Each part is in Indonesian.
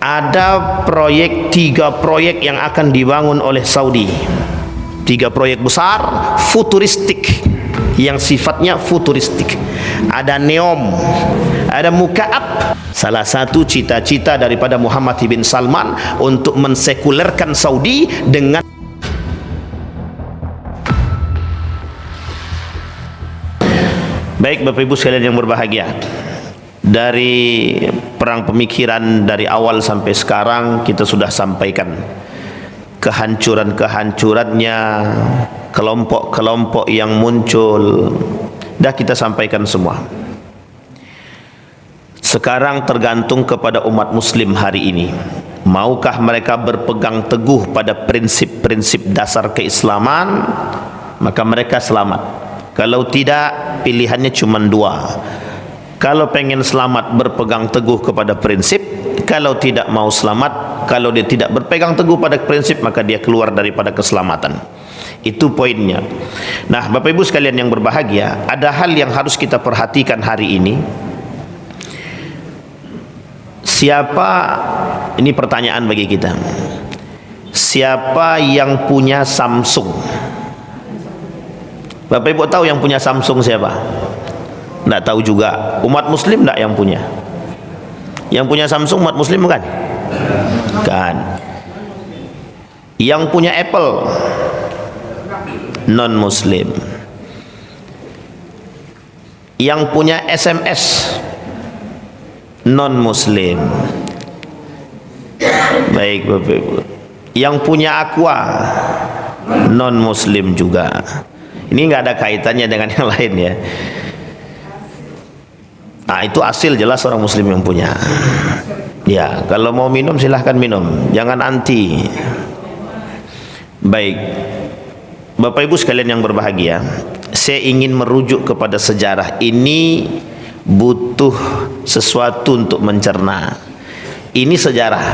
ada tiga proyek yang akan dibangun oleh Saudi. Tiga proyek besar futuristik, yang sifatnya futuristik. Ada Neom, ada Mukaab. Salah satu cita-cita daripada Muhammad bin Salman untuk mensekulerkan Saudi dengan baik. Bapak Ibu sekalian yang berbahagia, dari perang pemikiran dari awal sampai sekarang kita sudah sampaikan kehancuran-kehancurannya, kelompok-kelompok yang muncul, dah kita sampaikan semua. Sekarang tergantung kepada umat muslim hari ini, maukah mereka berpegang teguh pada prinsip-prinsip dasar keislaman, maka mereka selamat. Kalau tidak, pilihannya cuma dua. Kalau pengen selamat, berpegang teguh kepada prinsip. Kalau tidak mau selamat, kalau dia tidak berpegang teguh pada prinsip, maka dia keluar daripada keselamatan. Itu poinnya. Nah, Bapak Ibu sekalian yang berbahagia, ada hal yang harus kita perhatikan hari ini. Siapa, ini pertanyaan bagi kita, siapa yang punya Samsung? Bapak Ibu tahu yang punya Samsung siapa? Tidak tahu juga. Umat muslim tidak yang punya? Yang punya Samsung umat muslim bukan? Kan. Yang punya Apple non muslim. Yang punya SMS non muslim. Baik Bapak Ibu. Yang punya Aqua non muslim juga. Ini nggak ada kaitannya dengan yang lain ya. Nah, itu hasil jelas orang muslim yang punya. Ya, kalau mau minum silahkan minum, jangan anti. Baik, Bapak Ibu sekalian yang berbahagia, saya ingin merujuk kepada sejarah ini, butuh sesuatu untuk mencerna. Ini sejarah.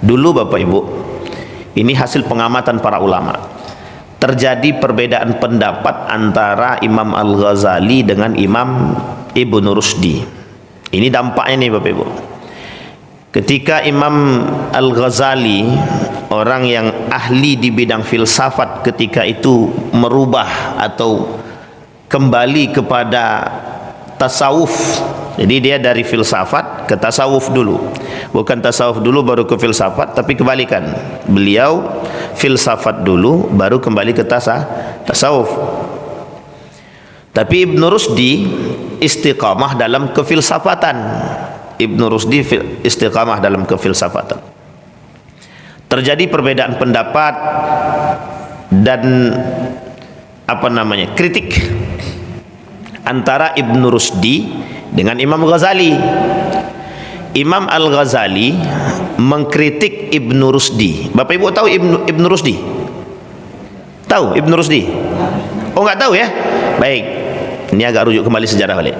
Dulu Bapak Ibu, ini hasil pengamatan para ulama. Terjadi perbedaan pendapat antara Imam Al-Ghazali dengan Imam Ibn Rushdi. Ini dampaknya nih Bapak Ibu. Ketika Imam Al-Ghazali, orang yang ahli di bidang filsafat, ketika itu merubah atau kembali kepada tasawuf. Jadi dia dari filsafat ke tasawuf dulu. Bukan tasawuf dulu baru ke filsafat, tapi kebalikan. Beliau filsafat dulu baru kembali ke tasawuf. Tapi Ibn Rushdi istiqamah dalam kefilsafatan. Ibn Rushdi istiqamah dalam kefilsafatan. Terjadi perbedaan pendapat dan kritik antara Ibn Rushdi dengan Imam Ghazali. Imam Al-Ghazali mengkritik Ibn Rushdi. Bapak Ibu tahu Ibn Rushdi? Tahu Ibn Rushdi? Oh, nggak tahu ya? Baik, ini agak rujuk kembali sejarah balik.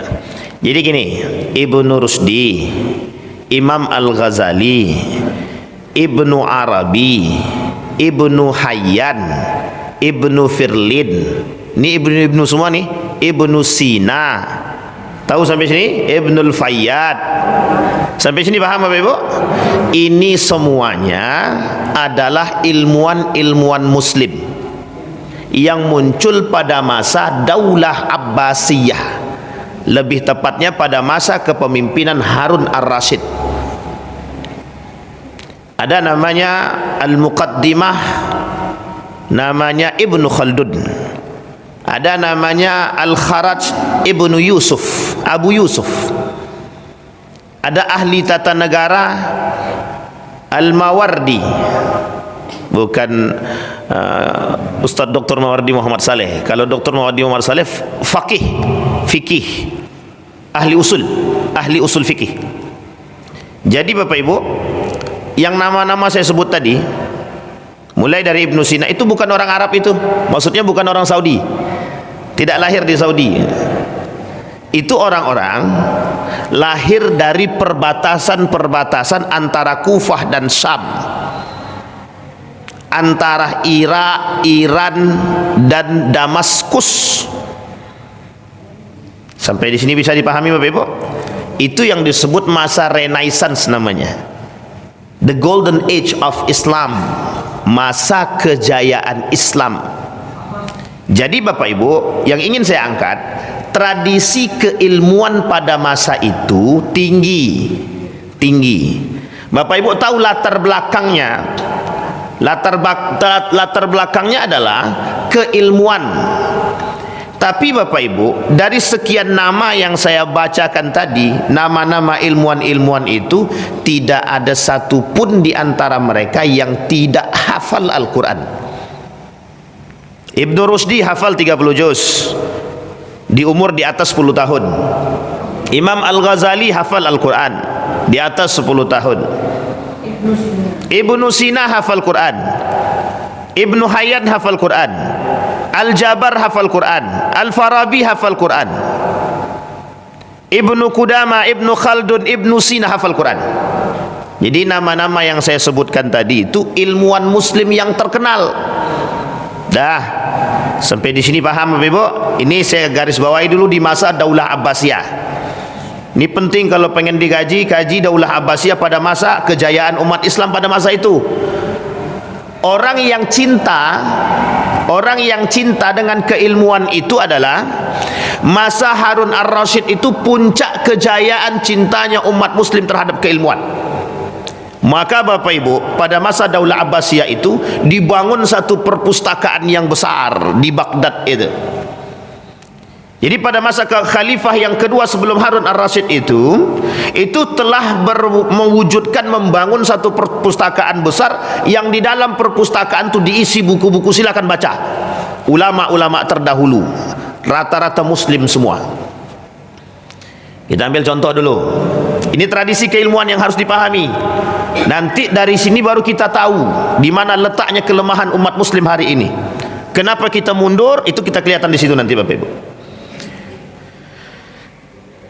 Jadi gini, Ibn Rushdi, Imam Al-Ghazali, Ibnu Arabi, Ibnu Hayyan, Ibnu Firlin, ini Ibnu semua nih, Ibnu Sina. Tahu sampai sini? Ibnul Fayyad. Sampai sini paham Bapak Ibu? Ini semuanya adalah ilmuwan-ilmuwan muslim yang muncul pada masa Daulah Abbasiyah, lebih tepatnya pada masa kepemimpinan Harun Ar-Rasyid. Ada namanya Al-Muqaddimah, namanya Ibnu Khaldun. Ada namanya Al-Kharaj Ibnu Yusuf, Abu Yusuf. Ada ahli tata negara Al-Mawardi, bukan Ustaz Dr. Mawardi Muhammad Saleh. Kalau Dr. Mawardi Muhammad Saleh fikih, ahli usul fikih. Jadi Bapak Ibu, yang nama-nama saya sebut tadi, mulai dari Ibnu Sina, itu bukan orang Arab, itu maksudnya bukan orang Saudi, tidak lahir di Saudi. Itu orang-orang lahir dari perbatasan-perbatasan antara Kufah dan Syam, antara Irak, Iran dan Damaskus. Sampai di sini bisa dipahami Bapak Ibu? Itu yang disebut masa Renaissance namanya. the golden age of Islam, masa kejayaan Islam. Jadi Bapak Ibu, yang ingin saya angkat, tradisi keilmuan pada masa itu tinggi. Bapak Ibu tahu latar belakangnya. Latar belakangnya adalah keilmuan. Tapi Bapak Ibu, dari sekian nama yang saya bacakan tadi, nama-nama ilmuwan-ilmuwan itu, tidak ada satupun di antara mereka yang tidak hafal Al-Quran. Ibnu Rusdi hafal 30 juz di umur di atas 10 tahun. Imam Al-Ghazali hafal Al-Quran di atas 10 tahun. Ibnu Sina hafal Quran. Ibnu Hayyan hafal Quran. Al-Jabar hafal Quran. Al-Farabi hafal Quran. Ibnu Qudama, Ibnu Khaldun, Ibnu Sina hafal Quran. Jadi nama-nama yang saya sebutkan tadi itu ilmuwan muslim yang terkenal. Dah, sampai di sini paham Bapak Ibu? Ini saya garis bawahi dulu di masa Daulah Abbasiyah. Ini penting kalau pengen digaji, kaji Daulah Abbasiyah pada masa kejayaan umat Islam pada masa itu. Orang yang cinta dengan keilmuan itu adalah masa Harun Ar-Rasyid. Itu puncak kejayaan cintanya umat muslim terhadap keilmuan. Maka Bapak Ibu, pada masa Daulah Abbasiyah itu dibangun satu perpustakaan yang besar di Baghdad itu. Jadi pada masa khalifah yang kedua sebelum Harun Ar-Rasyid itu telah mewujudkan membangun satu perpustakaan besar yang di dalam perpustakaan itu diisi buku-buku, silakan baca. Ulama-ulama terdahulu, rata-rata muslim semua. Kita ambil contoh dulu. Ini tradisi keilmuan yang harus dipahami. Nanti dari sini baru kita tahu di mana letaknya kelemahan umat muslim hari ini. Kenapa kita mundur? Itu kita kelihatan di situ nanti Bapak Ibu.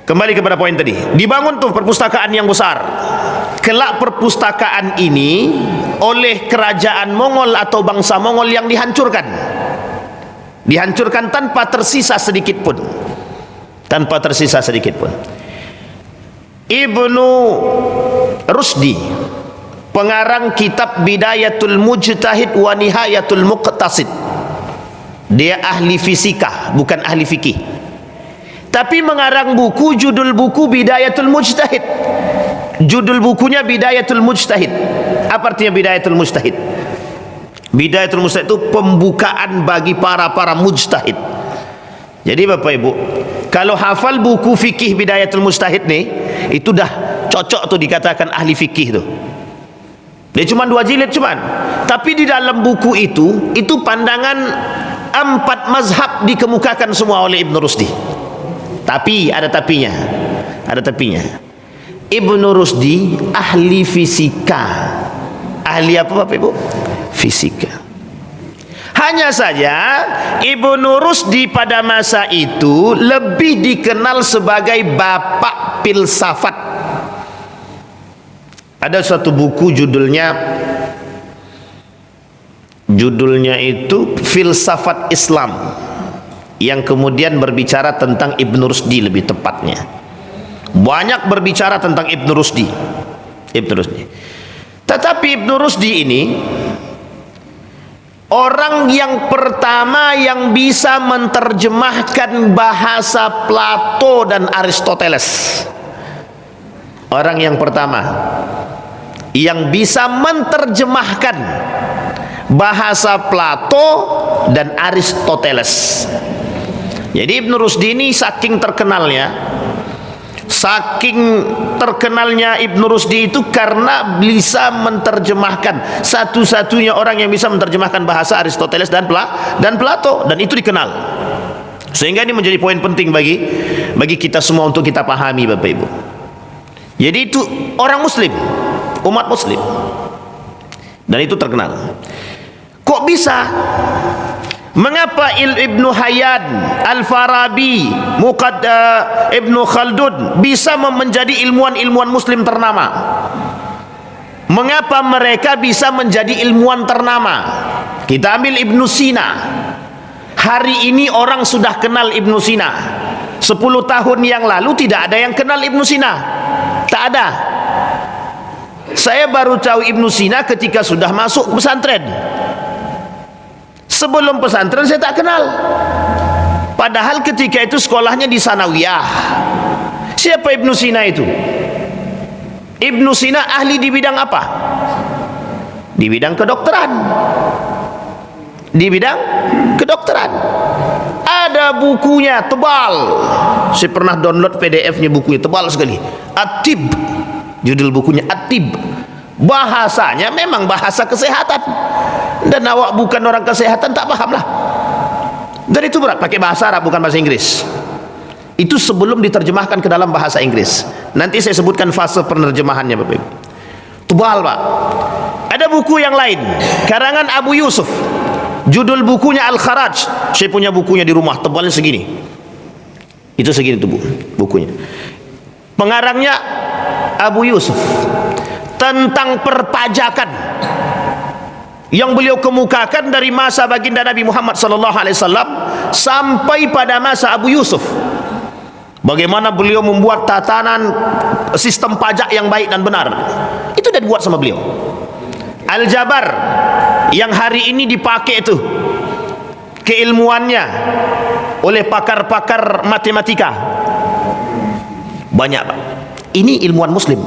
Kembali kepada poin tadi. Dibangun tuh perpustakaan yang besar. Kelak perpustakaan ini oleh kerajaan Mongol atau bangsa Mongol yang dihancurkan. Dihancurkan tanpa tersisa sedikit pun. Tanpa tersisa sedikit pun. Ibnu Rusdi, pengarang kitab Bidayatul Mujtahid wa Nihayatul Muqtasid, dia ahli fisika, bukan ahli fikih, tapi mengarang buku, judul buku Bidayatul Mujtahid. Judul bukunya Bidayatul Mujtahid. Apa artinya Bidayatul Mujtahid? Bidayatul Mujtahid itu pembukaan bagi para mujtahid. Jadi Bapak Ibu, kalau hafal buku fikih Bidayatul Mujtahid nih, itu dah cocok tuh dikatakan ahli fikih tuh. Dia cuma 2 jilid cuman. Tapi di dalam buku itu pandangan 4 mazhab dikemukakan semua oleh Ibnu Rusdi. Tapi ada tapinya. Ada tapinya. Ibnu Rusdi ahli fisika. Ahli apa Bapak Ibu? Fisika. Hanya saja Ibnu Rusdi pada masa itu lebih dikenal sebagai bapak filsafat. Ada suatu buku judulnya itu Filsafat Islam, yang kemudian berbicara tentang Ibnu Rusdi lebih tepatnya. Banyak berbicara tentang Ibnu Rusdi. Tetapi Ibnu Rusdi ini orang yang pertama yang bisa menerjemahkan bahasa Plato dan Aristoteles. Orang yang pertama yang bisa menerjemahkan bahasa Plato dan Aristoteles. Jadi Ibnu Rusdi ini saking terkenalnya Ibnu Rusdi itu karena bisa menerjemahkan, satu-satunya orang yang bisa menerjemahkan bahasa Aristoteles dan Plato, dan itu dikenal. Sehingga ini menjadi poin penting bagi kita semua untuk kita pahami Bapak Ibu. Jadi itu orang muslim, umat muslim, dan itu terkenal. Kok bisa? Mengapa Ibnu Hayyan, Al-Farabi, Ibnu Khaldun bisa menjadi ilmuwan muslim ternama? Mengapa mereka bisa menjadi ilmuwan ternama? Kita ambil Ibnu Sina. Hari ini orang sudah kenal Ibnu Sina. 10 tahun yang lalu tidak ada yang kenal Ibnu Sina. Tak ada. Saya baru tahu Ibnu Sina ketika sudah masuk pesantren. Sebelum pesantren saya tak kenal. Padahal ketika itu sekolahnya di Sanawiyah. Siapa Ibnu Sina itu? Ibnu Sina ahli di bidang apa? Di bidang kedokteran. Di bidang kedokteran. Ada bukunya tebal. Saya pernah download PDF-nya, bukunya tebal sekali. At-Tib. Judul bukunya At-Tib. Bahasanya memang bahasa kesehatan. Dan awak bukan orang kesehatan tak paham lah. Dan itu berat, pakai bahasa Arab bukan bahasa Inggris. Itu sebelum diterjemahkan ke dalam bahasa Inggris. Nanti saya sebutkan fase penerjemahannya Bapak Ibu. Tebal Pak. Ada buku yang lain, karangan Abu Yusuf. Judul bukunya Al-Kharaj. Saya punya bukunya di rumah, tebalnya segini. Itu segini tuh bukunya. Pengarangnya Abu Yusuf, tentang perpajakan yang beliau kemukakan dari masa baginda Nabi Muhammad SAW sampai pada masa Abu Yusuf. Bagaimana beliau membuat tatanan sistem pajak yang baik dan benar. Itu sudah dibuat sama beliau. Al-Jabar yang hari ini dipakai itu keilmuannya oleh pakar-pakar matematika banyak Pak. Ini ilmuwan muslim.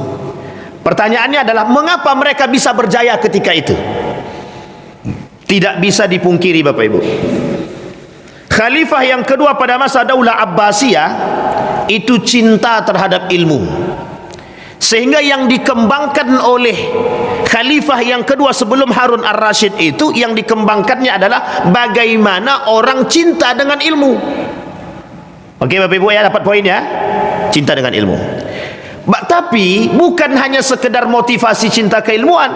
Pertanyaannya adalah mengapa mereka bisa berjaya ketika itu? Tidak bisa dipungkiri Bapak Ibu, Khalifah yang kedua pada masa Daulah Abbasiyah itu cinta terhadap ilmu, sehingga yang dikembangkan oleh Khalifah yang kedua sebelum Harun Ar-Rasyid itu, yang dikembangkannya adalah bagaimana orang cinta dengan ilmu. Oke Bapak Ibu ya, dapat poin ya, cinta dengan ilmu. Tapi bukan hanya sekedar motivasi cinta keilmuan,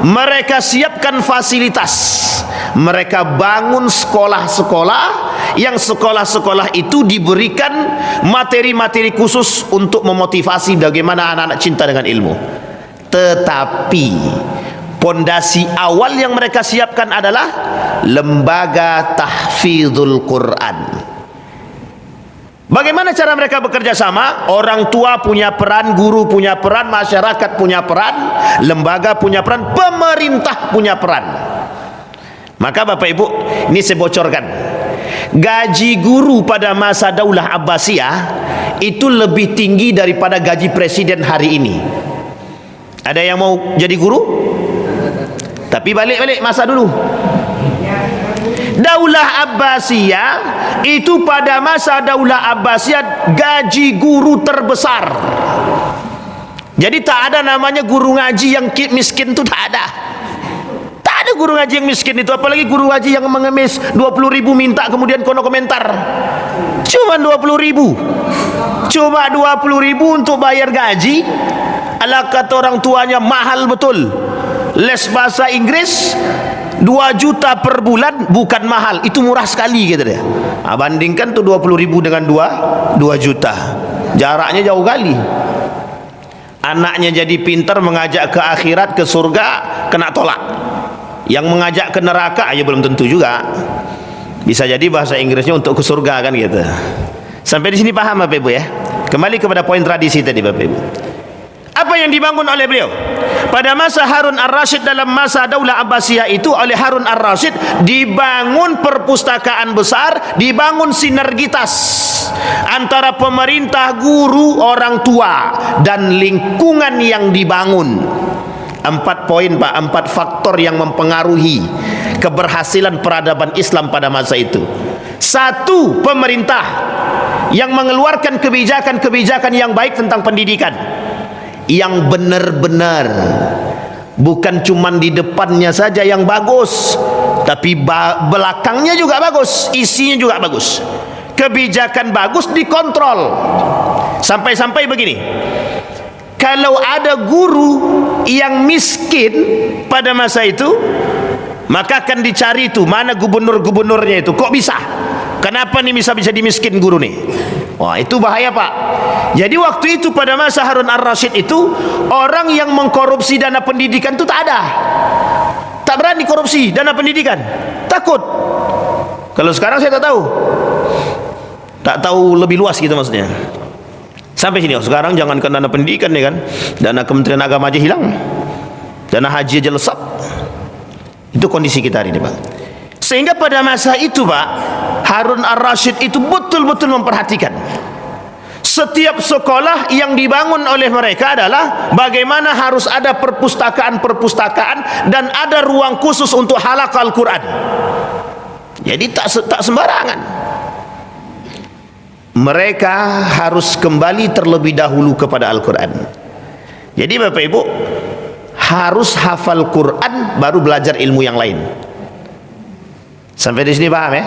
mereka siapkan fasilitas. Mereka bangun sekolah-sekolah, yang sekolah-sekolah itu diberikan materi-materi khusus untuk memotivasi bagaimana anak-anak cinta dengan ilmu. Tetapi pondasi awal yang mereka siapkan adalah lembaga tahfidzul Quran. Bagaimana cara mereka bekerja sama? Orang tua punya peran, guru punya peran, masyarakat punya peran, lembaga punya peran, pemerintah punya peran. Maka Bapak Ibu, ini saya bocorkan, gaji guru pada masa Daulah Abbasiyah itu lebih tinggi daripada gaji presiden hari ini. Ada yang mau jadi guru? Tapi balik masa dulu. Daulah Abbasiyah itu pada masa Daulah Abbasiyah gaji guru terbesar. Jadi tak ada namanya guru ngaji yang miskin itu, tak ada. Tak ada guru ngaji yang miskin itu, apalagi guru ngaji yang mengemis 20.000 minta kemudian kono komentar. Cuma 20.000. Cuma 20.000 untuk bayar gaji. Ala kata orang tuanya mahal betul. Les bahasa Inggris 2 juta per bulan bukan mahal, itu murah sekali kata dia. Bandingkan tuh 20.000 dengan 2 juta, jaraknya jauh kali. Anaknya jadi pintar, mengajak ke akhirat, ke surga, kena tolak. Yang mengajak ke neraka aja belum tentu juga. Bisa jadi bahasa Inggrisnya untuk ke surga kan gitu. Sampai di sini paham Bapak Ibu ya? Kembali kepada poin tradisi tadi Bapak Ibu. Apa yang dibangun oleh beliau pada masa Harun Ar-Rasyid? Dalam masa Daulah Abbasiyah itu oleh Harun Ar-Rasyid dibangun perpustakaan besar, dibangun sinergitas antara pemerintah, guru, orang tua, dan lingkungan yang dibangun. 4 poin Pak, 4 faktor yang mempengaruhi keberhasilan peradaban Islam pada masa itu. 1, pemerintah yang mengeluarkan kebijakan-kebijakan yang baik tentang pendidikan, yang benar-benar, bukan cuman di depannya saja yang bagus, tapi belakangnya juga bagus, isinya juga bagus. Kebijakan bagus dikontrol. Sampai-sampai begini, kalau ada guru yang miskin pada masa itu, maka akan dicari itu mana gubernur-gubernurnya itu, kok bisa, kenapa nih bisa dimiskin guru nih. Wah, itu bahaya Pak. Jadi waktu itu pada masa Harun Ar-Rasyid itu, orang yang mengkorupsi dana pendidikan itu tak ada. Tak berani korupsi dana pendidikan, takut. Kalau sekarang saya tak tahu. Tak tahu lebih luas gitu maksudnya. Sampai sini, sekarang jangankan dana pendidikan ya kan, dana Kementerian Agama aja hilang. dana haji aja lesap. Itu kondisi kita hari ini, Pak. Sehingga pada masa itu, Pak, Harun Ar-Rasyid itu betul-betul memperhatikan setiap sekolah yang dibangun oleh mereka adalah bagaimana harus ada perpustakaan-perpustakaan dan ada ruang khusus untuk halaqah Al-Quran. Jadi tak sembarangan. Mereka harus kembali terlebih dahulu kepada Al-Quran. Jadi Bapak Ibu harus hafal Quran baru belajar ilmu yang lain. Sampai di sini paham ya?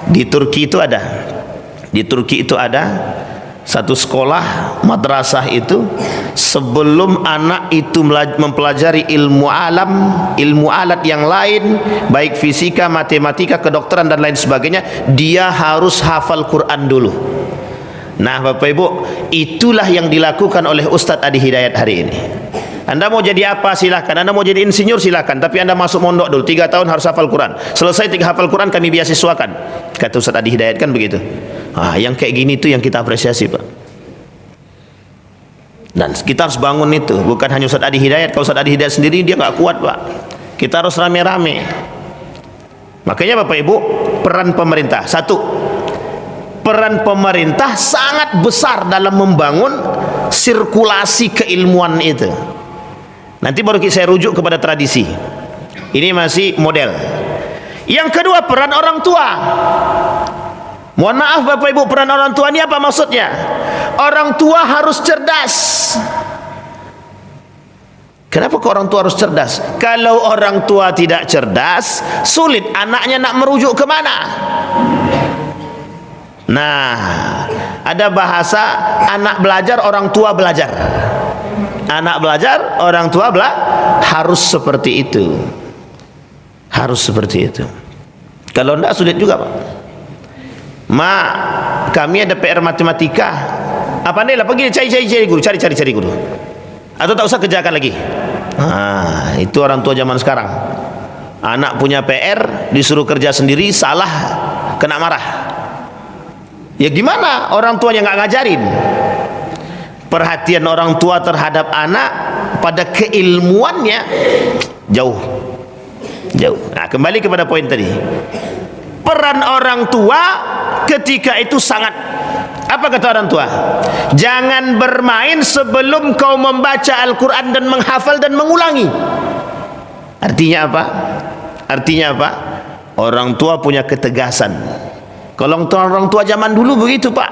Di Turki itu ada satu sekolah madrasah itu, sebelum anak itu mempelajari ilmu alam, ilmu alat yang lain, baik fisika, matematika, kedokteran dan lain sebagainya, dia harus hafal Quran dulu. Nah Bapak Ibu, itulah yang dilakukan oleh Ustadz Adi Hidayat hari ini. Anda mau jadi apa silahkan, Anda mau jadi insinyur silahkan, tapi Anda masuk mondok dulu 3 tahun harus hafal Quran. Selesai 3 hafal Quran kami beasiswakan, kata Ustadz Adi Hidayat kan begitu. Yang kayak gini itu yang kita apresiasi, Pak. Dan kita harus bangun itu, bukan hanya Ustadz Adi Hidayat. Kalau Ustadz Adi Hidayat sendiri dia nggak kuat, Pak. Kita harus rame-rame. Makanya Bapak Ibu, peran pemerintah, satu, peran pemerintah sangat besar dalam membangun sirkulasi keilmuan itu. Nanti baru saya rujuk kepada tradisi. Ini masih model. Yang kedua, peran orang tua. Mohon maaf Bapak Ibu, peran orang tua ini apa maksudnya? Orang tua harus cerdas. Kenapa kok orang tua harus cerdas? Kalau orang tua tidak cerdas, sulit anaknya nak merujuk kemana. Nah, ada bahasa anak belajar, orang tua belajar. Anak belajar, orang tua harus seperti itu. Harus seperti itu. Kalau tidak sulit juga, Pak. Kami ada PR matematika. Apa nih lah, pergi cari guru, cari guru. Atau tak usah kerjakan lagi. Itu orang tua zaman sekarang. Anak punya PR, disuruh kerja sendiri, salah, kena marah. Ya gimana orang tuanya nggak ngajarin? Perhatian orang tua terhadap anak pada keilmuannya jauh. Nah, kembali kepada poin tadi. Peran orang tua ketika itu sangat, apa kata orang tua? Jangan bermain sebelum kau membaca Al-Quran dan menghafal dan mengulangi. Artinya apa? Orang tua punya ketegasan. Kalau orang tua zaman dulu begitu, Pak.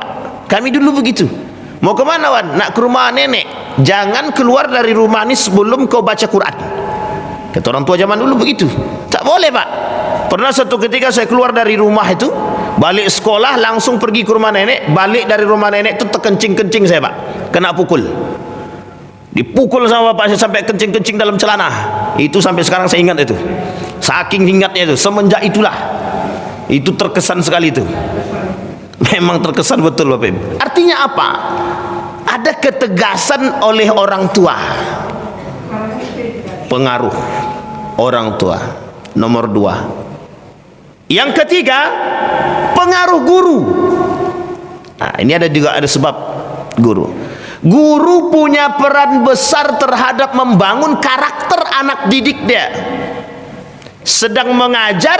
Kami dulu begitu. Mau kemana, Wan? Nak ke rumah nenek. Jangan keluar dari rumah ini sebelum kau baca Quran. Kata orang tua zaman dulu begitu. Tak boleh, Pak. Pernah satu ketika saya keluar dari rumah itu, balik sekolah langsung pergi ke rumah nenek. Balik dari rumah nenek itu terkencing-kencing saya, Pak. Kena pukul. Dipukul sama bapak saya sampai kencing-kencing dalam celana. Itu sampai sekarang saya ingat itu. Saking ingatnya itu. Semenjak itulah. Itu terkesan sekali itu. Memang terkesan betul, Bapak Ibu. Artinya apa? Ada ketegasan oleh orang tua. Pengaruh orang tua. Nomor 2. Yang ketiga, pengaruh guru. Nah, ini juga ada sebab guru. Guru punya peran besar terhadap membangun karakter anak didik dia. Sedang mengajar,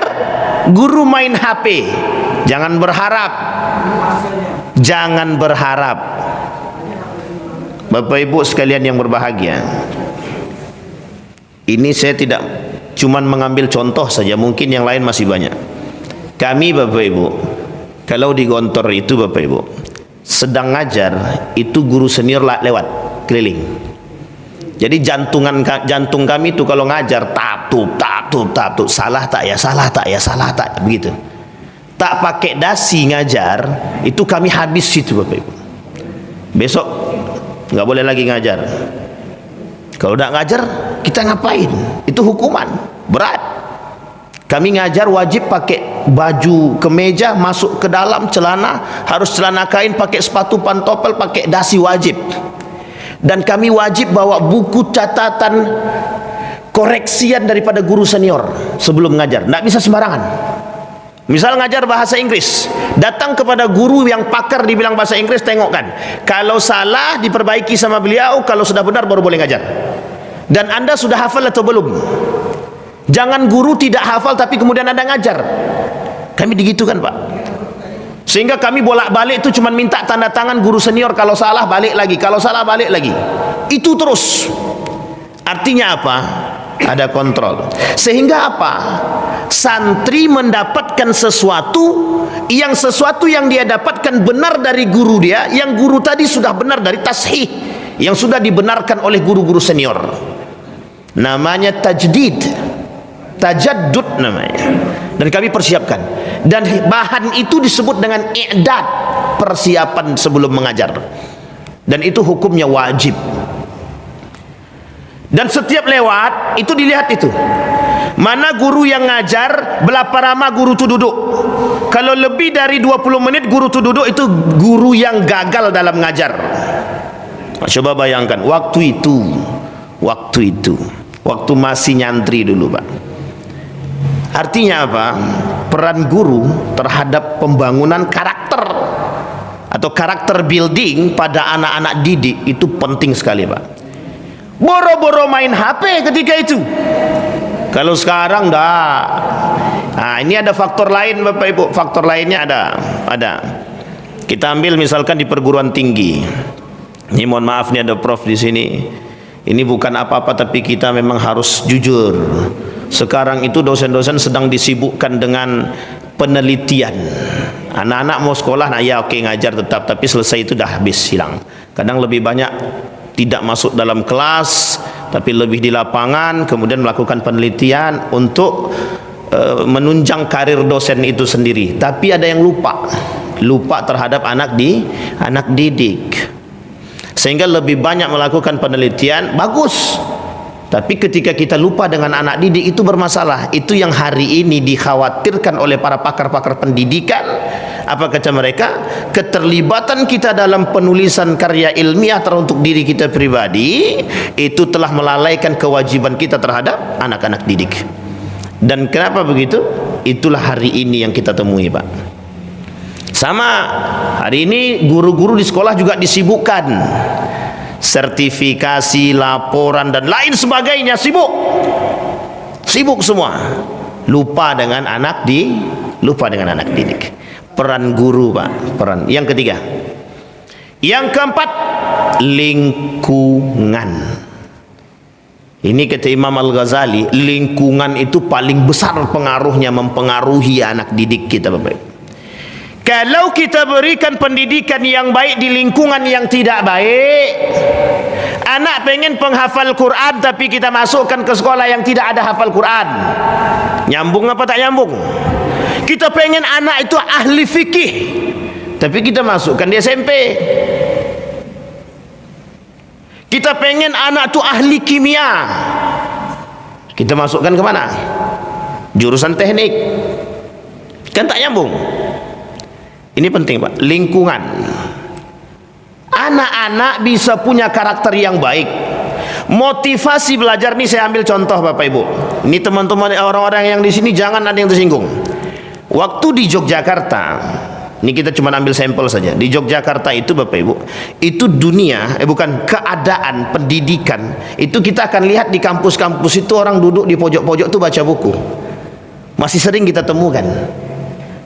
guru main HP. Jangan berharap. Bapak Ibu sekalian yang berbahagia, ini saya tidak cuman mengambil contoh saja, mungkin yang lain masih banyak. Kami Bapak Ibu, kalau di Gontor itu Bapak Ibu, sedang ngajar, itu guru senior lewat keliling. Jadi jantung kami itu kalau ngajar tap tup, salah tak ya, begitu. Tak pakai dasi ngajar, itu kami habis situ Bapak Ibu. Besok nggak boleh lagi ngajar. Kalau tidak ngajar, kita ngapain? Itu hukuman berat. Kami ngajar wajib pakai baju kemeja, masuk ke dalam celana, harus celana kain, pakai sepatu pantopel, pakai dasi wajib. Dan kami wajib bawa buku catatan koreksian daripada guru senior sebelum ngajar. Tidak bisa sembarangan. Misal ngajar bahasa Inggris, datang kepada guru yang pakar dibilang bahasa Inggris, tengokkan. Kalau salah diperbaiki sama beliau, kalau sudah benar baru boleh ngajar. Dan Anda sudah hafal atau belum? Jangan guru tidak hafal tapi kemudian Anda ngajar. Kami digitukan, Pak. Sehingga kami bolak-balik itu cuma minta tanda tangan guru senior, kalau salah balik lagi, kalau salah balik lagi. Itu terus. Artinya apa? Ada kontrol. Sehingga apa? Santri mendapatkan sesuatu yang dia dapatkan benar dari guru dia, yang guru tadi sudah benar dari tashih, yang sudah dibenarkan oleh guru-guru senior. Namanya tajdid, tajaddud namanya. Dan kami persiapkan. Dan bahan itu disebut dengan i'dad, persiapan sebelum mengajar. Dan itu hukumnya wajib. Dan setiap lewat itu dilihat itu, mana guru yang ngajar, berapa lama guru itu duduk. Kalau lebih dari 20 menit guru itu duduk, itu guru yang gagal dalam ngajar. Coba bayangkan waktu itu waktu masih nyantri dulu, Pak. Artinya apa? Peran guru terhadap pembangunan karakter atau karakter building pada anak-anak didik itu penting sekali, Pak. Boro-boro main HP ketika itu. Kalau sekarang dah. Nah, ini ada faktor lain, Bapak Ibu. Faktor lainnya ada. Kita ambil misalkan di perguruan tinggi. Ini mohon maaf nih ada Prof di sini. Ini bukan apa-apa tapi kita memang harus jujur. Sekarang itu dosen-dosen sedang disibukkan dengan penelitian. Anak-anak mau sekolah, nah ya oke ngajar tetap, tapi selesai itu dah habis hilang. Kadang lebih banyak tidak masuk dalam kelas tapi lebih di lapangan, kemudian melakukan penelitian untuk menunjang karir dosen itu sendiri. Tapi ada yang lupa terhadap anak didik, sehingga lebih banyak melakukan penelitian. Bagus, tapi ketika kita lupa dengan anak didik itu bermasalah. Itu yang hari ini dikhawatirkan oleh para pakar-pakar pendidikan. Apa kata mereka? Keterlibatan kita dalam penulisan karya ilmiah teruntuk diri kita pribadi itu telah melalaikan kewajiban kita terhadap anak-anak didik. Dan kenapa begitu? Itulah hari ini yang kita temui, Pak. Sama hari ini guru-guru di sekolah juga disibukkan, sertifikasi, laporan dan lain sebagainya, sibuk semua, lupa dengan anak didik. Peran guru, Pak, peran. Yang ketiga, yang keempat, lingkungan. Ini kata Imam Al-Ghazali, lingkungan itu paling besar pengaruhnya, mempengaruhi anak didik kita, Bapak. Kalau kita berikan pendidikan yang baik di lingkungan yang tidak baik, anak pengen penghafal Quran tapi kita masukkan ke sekolah yang tidak ada hafal Quran, nyambung apa tak nyambung? Kita pengen anak itu ahli fikih tapi kita masukkan di SMP. Kita pengen anak itu ahli kimia, kita masukkan ke mana? Jurusan teknik. Kan tak nyambung. Ini penting, Pak, lingkungan. Anak-anak bisa punya karakter yang baik. Motivasi belajar nih, saya ambil contoh Bapak Ibu. Ini teman-teman orang-orang yang di sini jangan ada yang tersinggung. Waktu di Yogyakarta, ini kita cuma ambil sampel saja. Di Yogyakarta itu Bapak Ibu, itu dunia, bukan keadaan pendidikan. Itu kita akan lihat di kampus-kampus itu orang duduk di pojok-pojok tuh baca buku. Masih sering kita temukan.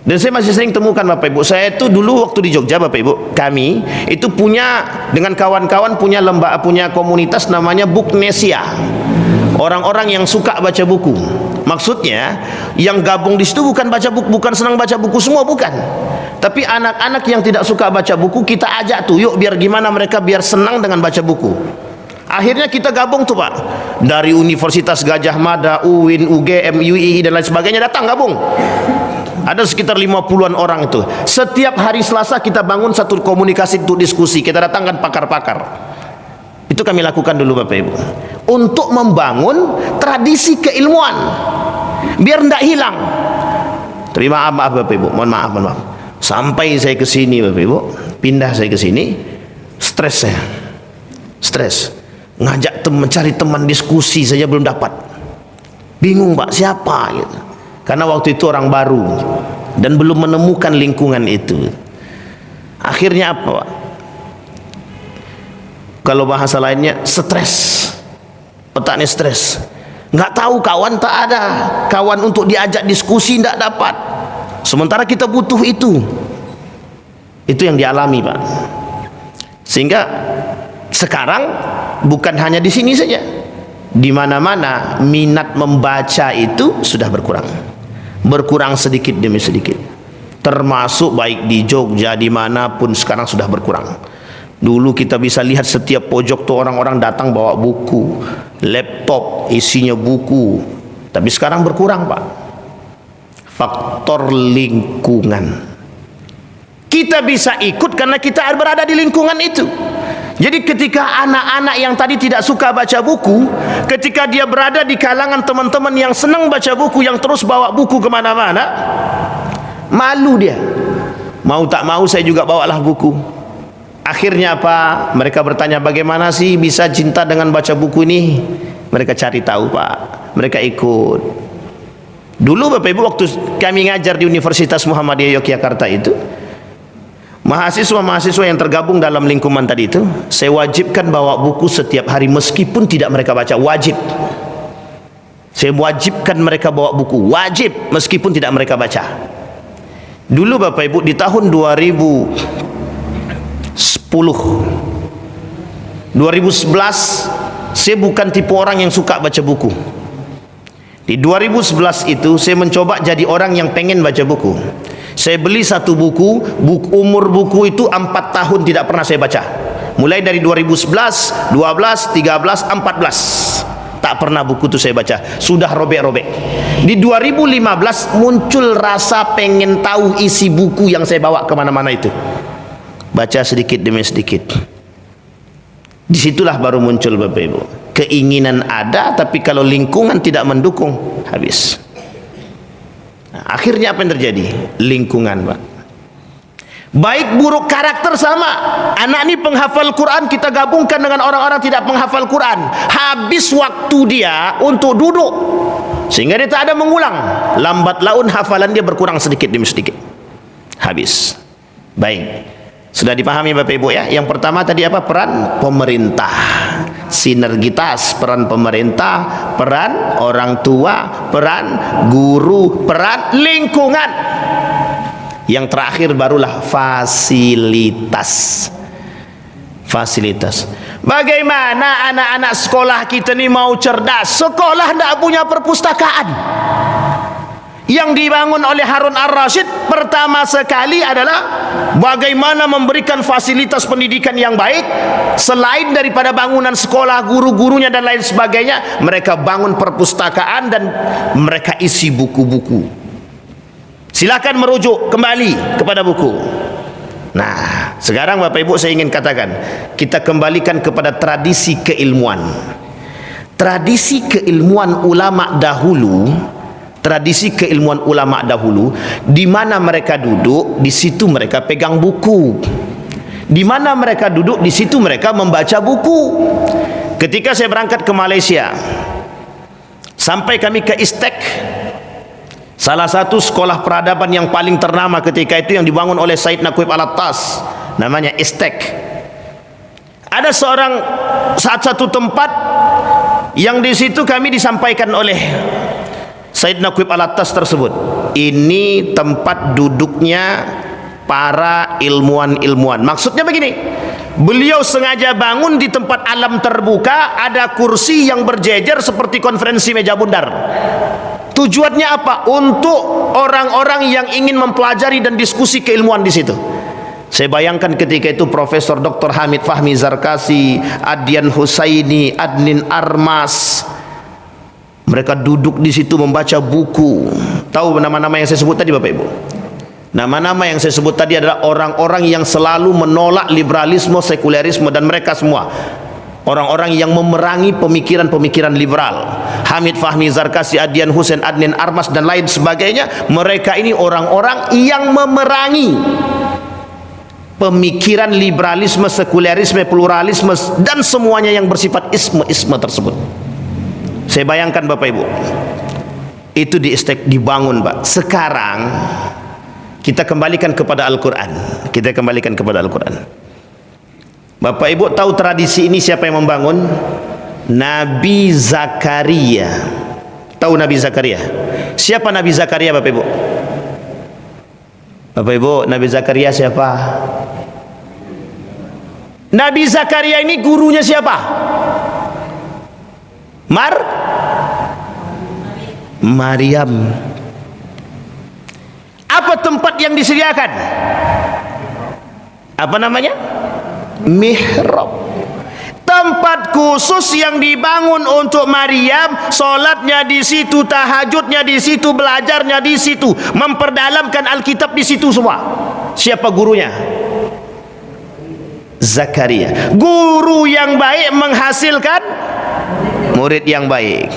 Dan saya masih sering temukan Bapak Ibu. Saya itu dulu waktu di Jogja Bapak Ibu, kami itu punya dengan kawan-kawan punya komunitas namanya Booknesia. Orang-orang yang suka baca buku. Maksudnya yang gabung di situ bukan baca buku, bukan senang baca buku semua, bukan. Tapi anak-anak yang tidak suka baca buku kita ajak tuh, yuk biar gimana mereka biar senang dengan baca buku. Akhirnya kita gabung tuh, Pak. Dari Universitas Gajah Mada, UIN, UGM, UII dan lain sebagainya datang gabung. Ada sekitar 50-an orang itu. Setiap hari Selasa kita bangun satu komunikasi untuk diskusi. Kita datangkan pakar-pakar. Itu kami lakukan dulu Bapak Ibu. Untuk membangun tradisi keilmuan. Biar tidak hilang. Terima maaf Bapak Ibu. Mohon maaf. Sampai saya ke sini Bapak Ibu. Pindah saya ke sini. Stres saya. Stres. Ngajak mencari teman diskusi saja belum dapat. Bingung Pak, siapa gitu. Karena waktu itu orang baru dan belum menemukan lingkungan itu. Akhirnya apa, Pak? Kalau bahasa lainnya stres. Otak ni stres. Nggak tahu, kawan tak ada, kawan untuk diajak diskusi tidak dapat. Sementara kita butuh itu. Itu yang dialami, Pak. Sehingga sekarang bukan hanya di sini saja, di mana-mana minat membaca itu sudah berkurang sedikit demi sedikit. Termasuk baik di Jogja, dimanapun sekarang sudah berkurang. Dulu kita bisa lihat setiap pojok tuh orang-orang datang bawa buku, laptop isinya buku. Tapi sekarang berkurang, Pak. Faktor lingkungan. Kita bisa ikut karena kita berada di lingkungan itu. Jadi ketika anak-anak yang tadi tidak suka baca buku, ketika dia berada di kalangan teman-teman yang senang baca buku, yang terus bawa buku kemana-mana, malu dia. Mau tak mau saya juga bawalah buku. Akhirnya apa? Mereka bertanya, bagaimana sih bisa cinta dengan baca buku ini? Mereka cari tahu, Pak. Mereka ikut. Dulu Bapak Ibu, waktu kami ngajar di Universitas Muhammadiyah Yogyakarta itu, mahasiswa-mahasiswa yang tergabung dalam lingkungan tadi itu, saya wajibkan bawa buku setiap hari meskipun tidak mereka baca. Wajib. Saya wajibkan mereka bawa buku, wajib, meskipun tidak mereka baca. Dulu Bapak Ibu, di tahun 2011 saya bukan tipe orang yang suka baca buku. Di 2011 itu saya mencoba jadi orang yang pengen baca buku. Saya beli satu buku, umur buku itu 4 tahun tidak pernah saya baca. Mulai dari 2011, 12, 13, 14 tak pernah buku itu saya baca. Sudah robek-robek. Di 2015 muncul rasa pengen tahu isi buku yang saya bawa kemana-mana itu. Baca sedikit demi sedikit. Disitulah baru muncul Bapak Ibu. Keinginan ada, tapi kalau lingkungan tidak mendukung, habis. Nah, akhirnya apa yang terjadi? Lingkungan, Pak. Baik buruk karakter sama. Anak ini penghafal Quran, kita gabungkan dengan orang-orang tidak penghafal Quran. Habis waktu dia untuk duduk, sehingga dia tak ada mengulang. Lambat laun hafalan dia berkurang sedikit demi sedikit. Habis. Baik. Sudah dipahami Bapak Ibu ya? Yang pertama tadi apa? Peran pemerintah, sinergitas, peran pemerintah, peran orang tua, peran guru, peran lingkungan. Yang terakhir barulah fasilitas. Fasilitas. Bagaimana anak-anak sekolah kita ini mau cerdas? Sekolah tidak punya perpustakaan. Yang dibangun oleh Harun Ar-Rasyid pertama sekali adalah bagaimana memberikan fasilitas pendidikan yang baik. Selain daripada bangunan sekolah, guru-gurunya dan lain sebagainya, mereka bangun perpustakaan dan mereka isi buku-buku. Silakan merujuk kembali kepada buku. Nah, sekarang Bapak Ibu saya ingin katakan, kita kembalikan kepada tradisi keilmuan. Tradisi keilmuan ulama dahulu, tradisi keilmuan ulama dahulu, di mana mereka duduk, di situ mereka pegang buku. Di mana mereka duduk, di situ mereka membaca buku. Ketika saya berangkat ke Malaysia, sampai kami ke Istek, salah satu sekolah peradaban yang paling ternama ketika itu yang dibangun oleh Said Naqib Al-Attas, namanya Istek. Ada satu tempat yang di situ kami disampaikan oleh Said Naqib Al-Attas tersebut, ini tempat duduknya para ilmuwan-ilmuwan. Maksudnya begini, beliau sengaja bangun di tempat alam terbuka, ada kursi yang berjejer seperti konferensi meja bundar. Tujuannya apa? Untuk orang-orang yang ingin mempelajari dan diskusi keilmuan di situ. Saya bayangkan ketika itu Profesor Dr. Hamid Fahmi Zarkasi, Adyan Husaini, Adnin Armas, mereka duduk di situ membaca buku. Tahu nama-nama yang saya sebut tadi Bapak Ibu? Nama-nama yang saya sebut tadi adalah orang-orang yang selalu menolak liberalisme, sekulerisme, dan mereka semua orang-orang yang memerangi pemikiran-pemikiran liberal. Hamid Fahmi Zarkasi, Adyan Husain, Adnin Armas dan lain sebagainya. Mereka ini orang-orang yang memerangi pemikiran liberalisme, sekulerisme, pluralisme dan semuanya yang bersifat isme-isme tersebut. Saya bayangkan Bapak Ibu, itu di Istek dibangun Pak. Sekarang kita kembalikan kepada Al-Quran. Kita kembalikan kepada Al-Quran. Bapak Ibu tahu tradisi ini siapa yang membangun? Nabi Zakaria. Tahu Nabi Zakaria? Siapa Nabi Zakaria, Bapak Ibu? Bapak Ibu, Nabi Zakaria siapa? Nabi Zakaria ini gurunya siapa? Maryam. Apa tempat yang disediakan? Apa namanya? Mihrab. Tempat khusus yang dibangun untuk Maryam, solatnya di situ, tahajudnya di situ, belajarnya di situ, memperdalamkan Alkitab di situ semua. Siapa gurunya? Zakaria. Guru yang baik menghasilkan murid yang baik.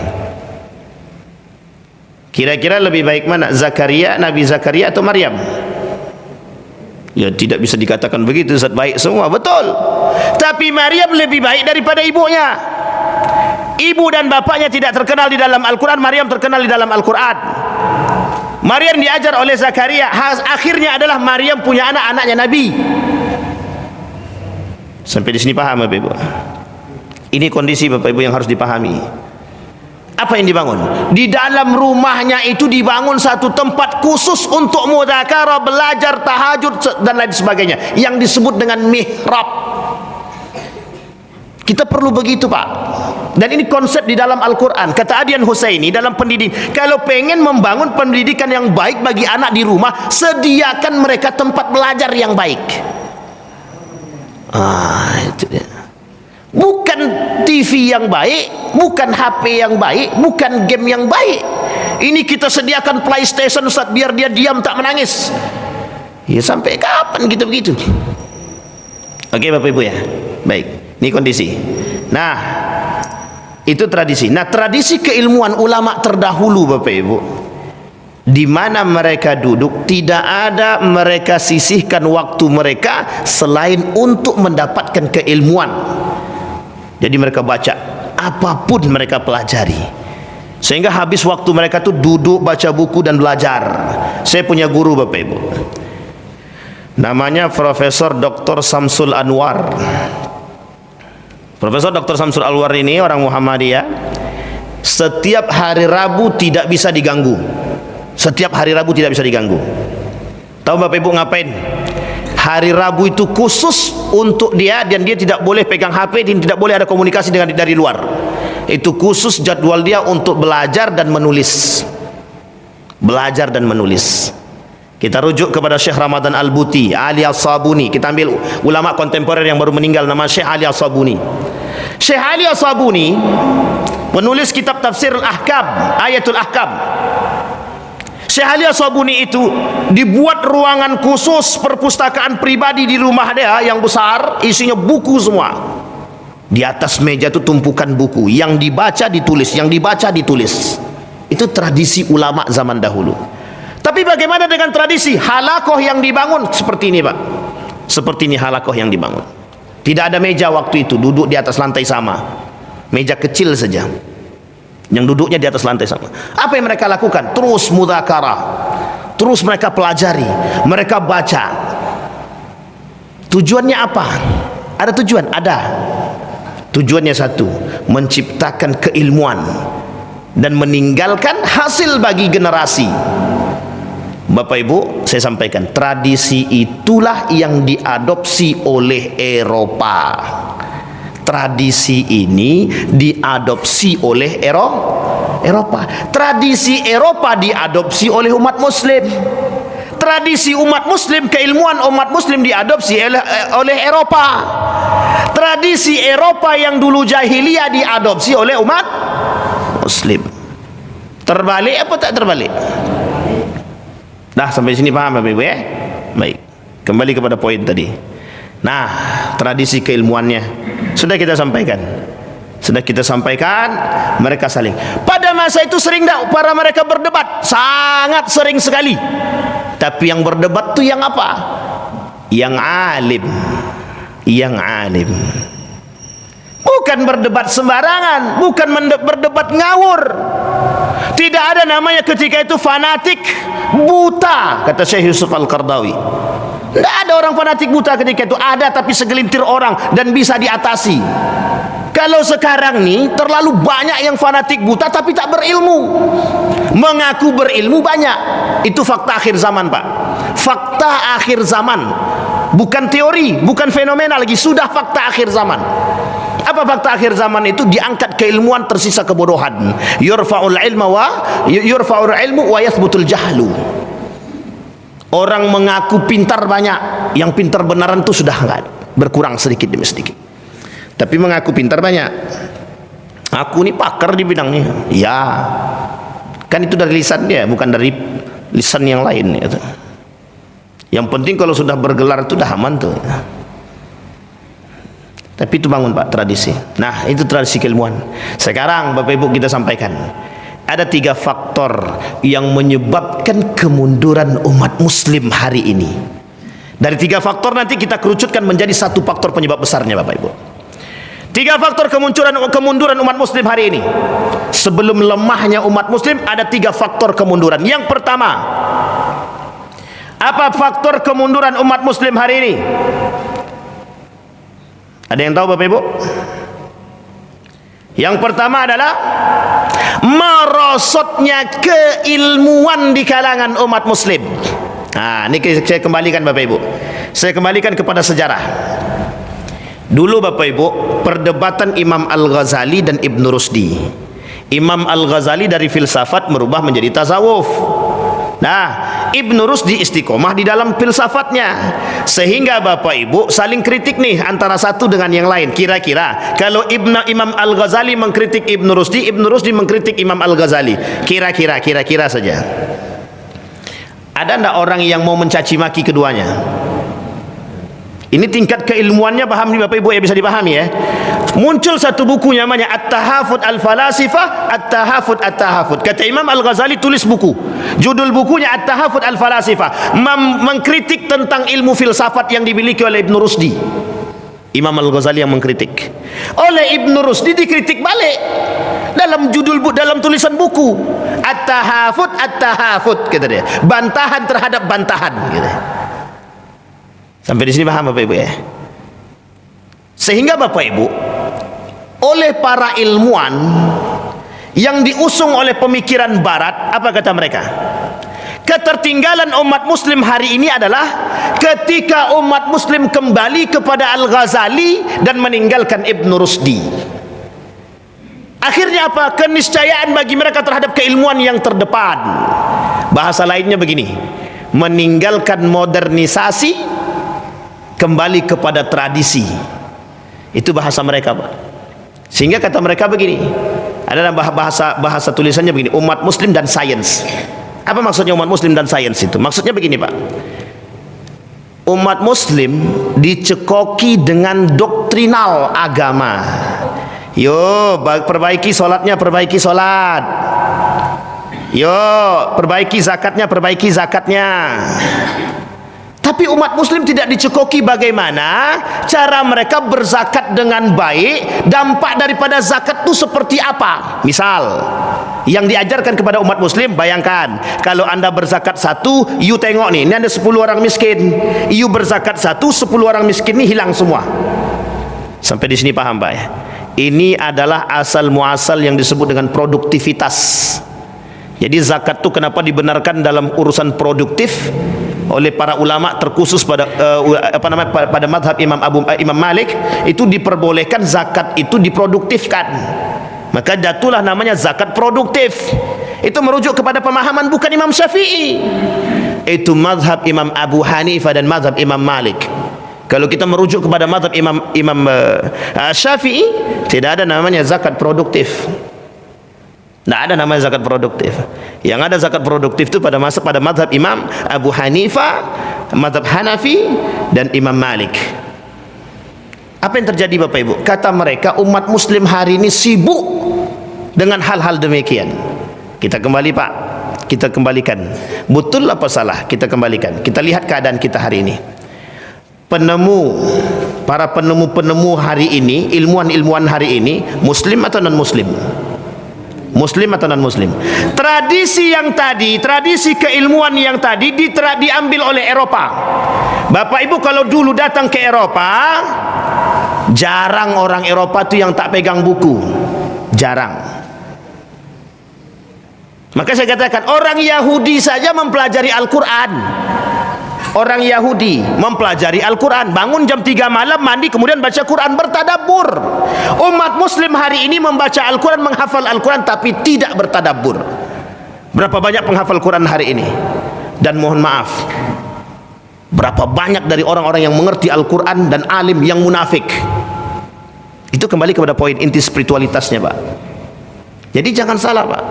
Kira-kira lebih baik mana? Zakaria, Nabi Zakaria atau Maryam? Ya tidak bisa dikatakan begitu, Ustaz, baik semua, betul. Tapi Maryam lebih baik daripada ibunya. Ibu dan bapaknya tidak terkenal di dalam Al-Quran, Maryam terkenal di dalam Al-Quran. Maryam diajar oleh Zakaria, akhirnya adalah Maryam punya anak, anaknya Nabi. Sampai di sini paham Bapak Ibu? Ini kondisi Bapak Ibu yang harus dipahami. Apa yang dibangun? Di dalam rumahnya itu dibangun satu tempat khusus untuk mudzakarah, belajar, tahajud dan lain sebagainya, yang disebut dengan mihrab. Kita perlu begitu, Pak. Dan ini konsep di dalam Al-Quran. Kata Adian Husaini dalam pendidik, kalau pengen membangun pendidikan yang baik bagi anak di rumah, sediakan mereka tempat belajar yang baik. Itu dia. Bukan TV yang baik, bukan HP yang baik, bukan game yang baik. Ini kita sediakan PlayStation, Ustaz, biar dia diam tak menangis. Ya sampai kapan kita begitu? Oke Bapak Ibu ya. Baik, ini kondisi. Nah, itu tradisi. Nah, tradisi keilmuan ulama terdahulu Bapak Ibu, di mana mereka duduk, tidak ada mereka sisihkan waktu mereka selain untuk mendapatkan keilmuan. Jadi mereka baca apapun mereka pelajari, sehingga habis waktu mereka tuh duduk baca buku dan belajar. Saya punya guru Bapak Ibu, namanya Profesor Dr. Samsul Anwar. Profesor Dr. Samsul Anwar ini orang Muhammadiyah. Setiap hari Rabu tidak bisa diganggu. Setiap hari Rabu tidak bisa diganggu. Tahu Bapak Ibu ngapain? Hari Rabu itu khusus untuk dia, dan dia tidak boleh pegang HP dan tidak boleh ada komunikasi dengan dari luar. Itu khusus jadwal dia untuk belajar dan menulis. Belajar dan menulis. Kita rujuk kepada Syekh Ramadan Al-Buti, Ali As-Sabuni. Kita ambil ulama kontemporer yang baru meninggal, nama Syekh Ali As-Sabuni. Syekh Ali As-Sabuni penulis kitab tafsir Al-Ahkam, Ayatul Ahkam. Syekh Ali As-Sabuni itu dibuat ruangan khusus, perpustakaan pribadi di rumah dia yang besar, isinya buku semua. Di atas meja itu tumpukan buku, yang dibaca ditulis, yang dibaca ditulis. Itu tradisi ulama zaman dahulu. Tapi bagaimana dengan tradisi halakoh yang dibangun? Seperti ini Pak, seperti ini halakoh yang dibangun. Tidak ada meja waktu itu, duduk di atas lantai sama, meja kecil saja, yang duduknya di atas lantai sama. Apa yang mereka lakukan? Terus mudzakarah, terus mereka pelajari, mereka baca. Tujuannya apa? Ada tujuan? Ada. Tujuannya satu, menciptakan keilmuan dan meninggalkan hasil bagi generasi. Bapak Ibu, saya sampaikan, tradisi itulah yang diadopsi oleh Eropa. Tradisi ini diadopsi oleh Eropa. Tradisi Eropa diadopsi oleh umat Muslim. Tradisi umat Muslim, keilmuan umat Muslim diadopsi oleh Eropa. Tradisi Eropa yang dulu jahiliyah diadopsi oleh umat Muslim. Terbalik apa tak terbalik? Dah sampai sini paham Bapak Ibu ya? Baik, kembali kepada poin tadi. Nah, tradisi keilmuannya sudah kita sampaikan. Sudah kita sampaikan, mereka saling. Pada masa itu sering tak para mereka berdebat? Sangat sering sekali. Tapi yang berdebat tu yang apa? Yang alim. Yang alim. Bukan berdebat sembarangan, bukan berdebat ngawur. Tidak ada namanya ketika itu fanatik buta, kata Syekh Yusuf Al-Qardawi. Tidak ada orang fanatik buta ketika itu. Ada, tapi segelintir orang dan bisa diatasi. Kalau sekarang nih terlalu banyak yang fanatik buta tapi tak berilmu. Mengaku berilmu banyak. Itu fakta akhir zaman, Pak. Fakta akhir zaman. Bukan teori, bukan fenomena lagi, sudah fakta akhir zaman. Apa fakta akhir zaman itu? Diangkat keilmuan, tersisa kebodohan. Yurfa'ul ilmu wa yathbutul jahlu. Orang mengaku pintar banyak, yang pintar benaran itu sudah enggak, berkurang sedikit demi sedikit. Tapi mengaku pintar banyak. Aku ini pakar di bidangnya. Ya, kan itu dari lisan dia, bukan dari lisan yang lain gitu. Yang penting kalau sudah bergelar itu dah aman tuh. Tapi itu bangun, Pak, tradisi. Nah, itu tradisi keilmuan. Sekarang Bapak Ibu kita sampaikan, ada 3 faktor yang menyebabkan kemunduran umat muslim hari ini. Dari 3 faktor nanti kita kerucutkan menjadi 1 faktor penyebab besarnya, Bapak Ibu. 3 faktor kemunduran umat muslim hari ini. Sebelum lemahnya umat muslim, ada 3 faktor kemunduran. Yang pertama, apa faktor kemunduran umat muslim hari ini? Ada yang tahu, Bapak Ibu? Yang pertama adalah merosotnya keilmuan di kalangan umat muslim. Nah, ini saya kembalikan, Bapak Ibu. Saya kembalikan kepada sejarah. Dulu, Bapak Ibu, perdebatan Imam Al-Ghazali dan Ibn Rusdi. Imam Al-Ghazali dari filsafat merubah menjadi tasawuf. Nah, Ibn Rusdi istiqomah di dalam filsafatnya, sehingga Bapak Ibu saling kritik nih antara satu dengan yang lain. Kira-kira kalau Imam Al-Ghazali mengkritik Ibn Rusdi mengkritik Imam Al-Ghazali, kira-kira saja ada enggak orang yang mau mencaci maki keduanya? Ini tingkat keilmuannya, paham nih Bapak Ibu ya, bisa dipahami ya. Muncul satu buku namanya At-Tahafut Al-Falasifah, At-Tahafut. Kata Imam Al-Ghazali tulis buku. Judul bukunya At-Tahafut Al-Falasifah, mengkritik tentang ilmu filsafat yang dimiliki oleh Ibn Rusdi. Imam Al-Ghazali yang mengkritik. Oleh Ibn Rusdi dikritik balik. Dalam tulisan buku At-Tahafut kata dia. Bantahan terhadap bantahan gitu. Sampai di sini paham Bapak Ibu ya? Sehingga Bapak Ibu, oleh para ilmuwan yang diusung oleh pemikiran barat, apa kata mereka? Ketertinggalan umat muslim hari ini adalah ketika umat muslim kembali kepada Al-Ghazali dan meninggalkan Ibn Rusdi. Akhirnya apa? Keniscayaan bagi mereka terhadap keilmuan yang terdepan. Bahasa lainnya begini, meninggalkan modernisasi, kembali kepada tradisi. Itu bahasa mereka, Pak. Sehingga kata mereka begini, adalah bahasa tulisannya begini, umat muslim dan sains. Apa maksudnya umat muslim dan sains itu? Maksudnya begini, Pak. Umat muslim dicekoki dengan doktrinal agama. Yo, perbaiki solatnya, perbaiki solat. Yo, perbaiki zakatnya, perbaiki zakatnya. Tapi umat muslim tidak dicekoki bagaimana cara mereka berzakat dengan baik, dampak daripada zakat itu seperti apa. Misal, yang diajarkan kepada umat muslim, bayangkan kalau anda berzakat 1, you tengok nih, ini ada 10 orang miskin, you berzakat 1, 10 orang miskin ini hilang semua. Sampai di sini paham, Pak ya? Ini adalah asal muasal yang disebut dengan produktivitas. Jadi zakat itu kenapa dibenarkan dalam urusan produktif oleh para ulama terkhusus pada pada madhab Imam Malik, itu diperbolehkan zakat itu diproduktifkan. Maka jatuhlah namanya zakat produktif. Itu merujuk kepada pemahaman bukan Imam Syafi'i. Itu madhab Imam Abu Hanifah dan madhab Imam Malik. Kalau kita merujuk kepada madhab Imam Syafi'i, tidak ada namanya zakat produktif. Tidak ada namanya zakat produktif. Yang ada zakat produktif itu pada madhab Imam Abu Hanifah, madhab Hanafi, dan Imam Malik. Apa yang terjadi Bapak Ibu? Kata mereka umat muslim hari ini sibuk dengan hal-hal demikian. Kita kembali, Pak, kita kembalikan. Betul apa salah? Kita kembalikan. Kita lihat keadaan kita hari ini. Para penemu hari ini, ilmuwan hari ini, muslim atau non muslim? Muslim atau non muslim? Tradisi yang tadi, tradisi keilmuan yang tadi diambil oleh Eropa. Bapak Ibu kalau dulu datang ke Eropa, Jarang orang Eropa tuh yang tak pegang buku, jarang. Maka saya katakan orang Yahudi saja mempelajari Al-Quran. Orang Yahudi mempelajari Al-Quran, bangun jam 3 malam, mandi, kemudian baca Quran, bertadabbur. Umat muslim hari ini membaca Al-Quran, menghafal Al-Quran, tapi tidak bertadabbur. Berapa banyak penghafal Quran hari ini? Dan mohon maaf, berapa banyak dari orang-orang yang mengerti Al-Quran dan alim yang munafik? Itu kembali kepada poin inti spiritualitasnya, Pak. Jadi jangan salah, Pak.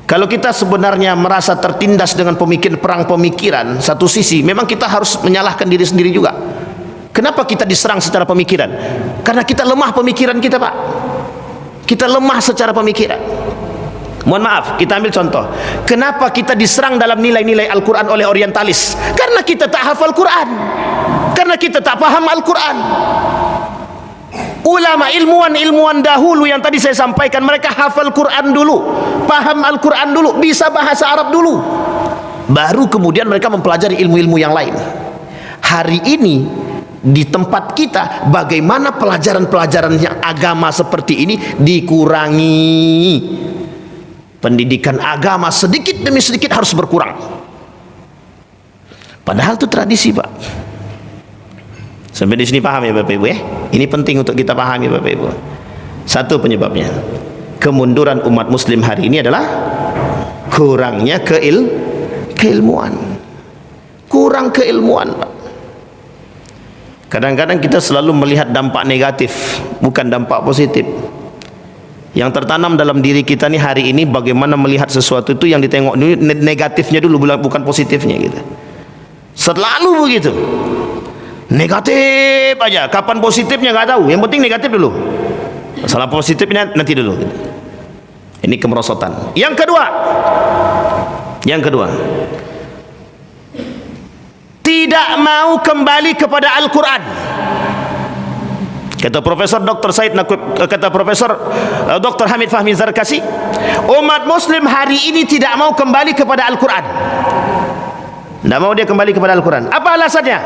Kalau kita sebenarnya merasa tertindas dengan perang pemikiran, satu sisi memang kita harus menyalahkan diri sendiri juga. Kenapa kita diserang secara pemikiran? Karena kita lemah pemikiran kita, Pak. Kita lemah secara pemikiran. Mohon maaf, kita ambil contoh. Kenapa kita diserang dalam nilai-nilai Al-Quran oleh orientalis? Karena kita tak hafal Quran. Karena kita tak paham Al-Quran. Ulama, ilmuwan dahulu yang tadi saya sampaikan, mereka hafal Quran dulu, paham Al-Quran dulu, bisa bahasa Arab dulu, baru kemudian mereka mempelajari ilmu-ilmu yang lain. Hari ini di tempat kita, bagaimana pelajaran-pelajaran yang agama seperti ini dikurangi. Pendidikan agama sedikit demi sedikit harus berkurang. Padahal itu tradisi, Pak. Sampai di sini paham ya Bapak Ibu ya? Ini penting untuk kita pahami Bapak Ibu. Satu penyebabnya, kemunduran umat muslim hari ini adalah kurangnya keilmuan. Kurang keilmuan, Pak. Kadang-kadang kita selalu melihat dampak negatif, bukan dampak positif. Yang tertanam dalam diri kita nih hari ini, bagaimana melihat sesuatu itu yang ditengok dulu negatifnya dulu, bukan positifnya gitu. Selalu begitu. Negatif aja, kapan positifnya nggak tahu, yang penting negatif dulu. Masalah positifnya nanti dulu. Ini kemerosotan. Yang kedua, tidak mau kembali kepada Al-Quran. Kata Profesor Dr. Dr. Hamid Fahmi Zarkasi, umat muslim hari ini tidak mau kembali kepada Al-Quran. Tidak mau dia kembali kepada Al-Quran. Apa alasannya?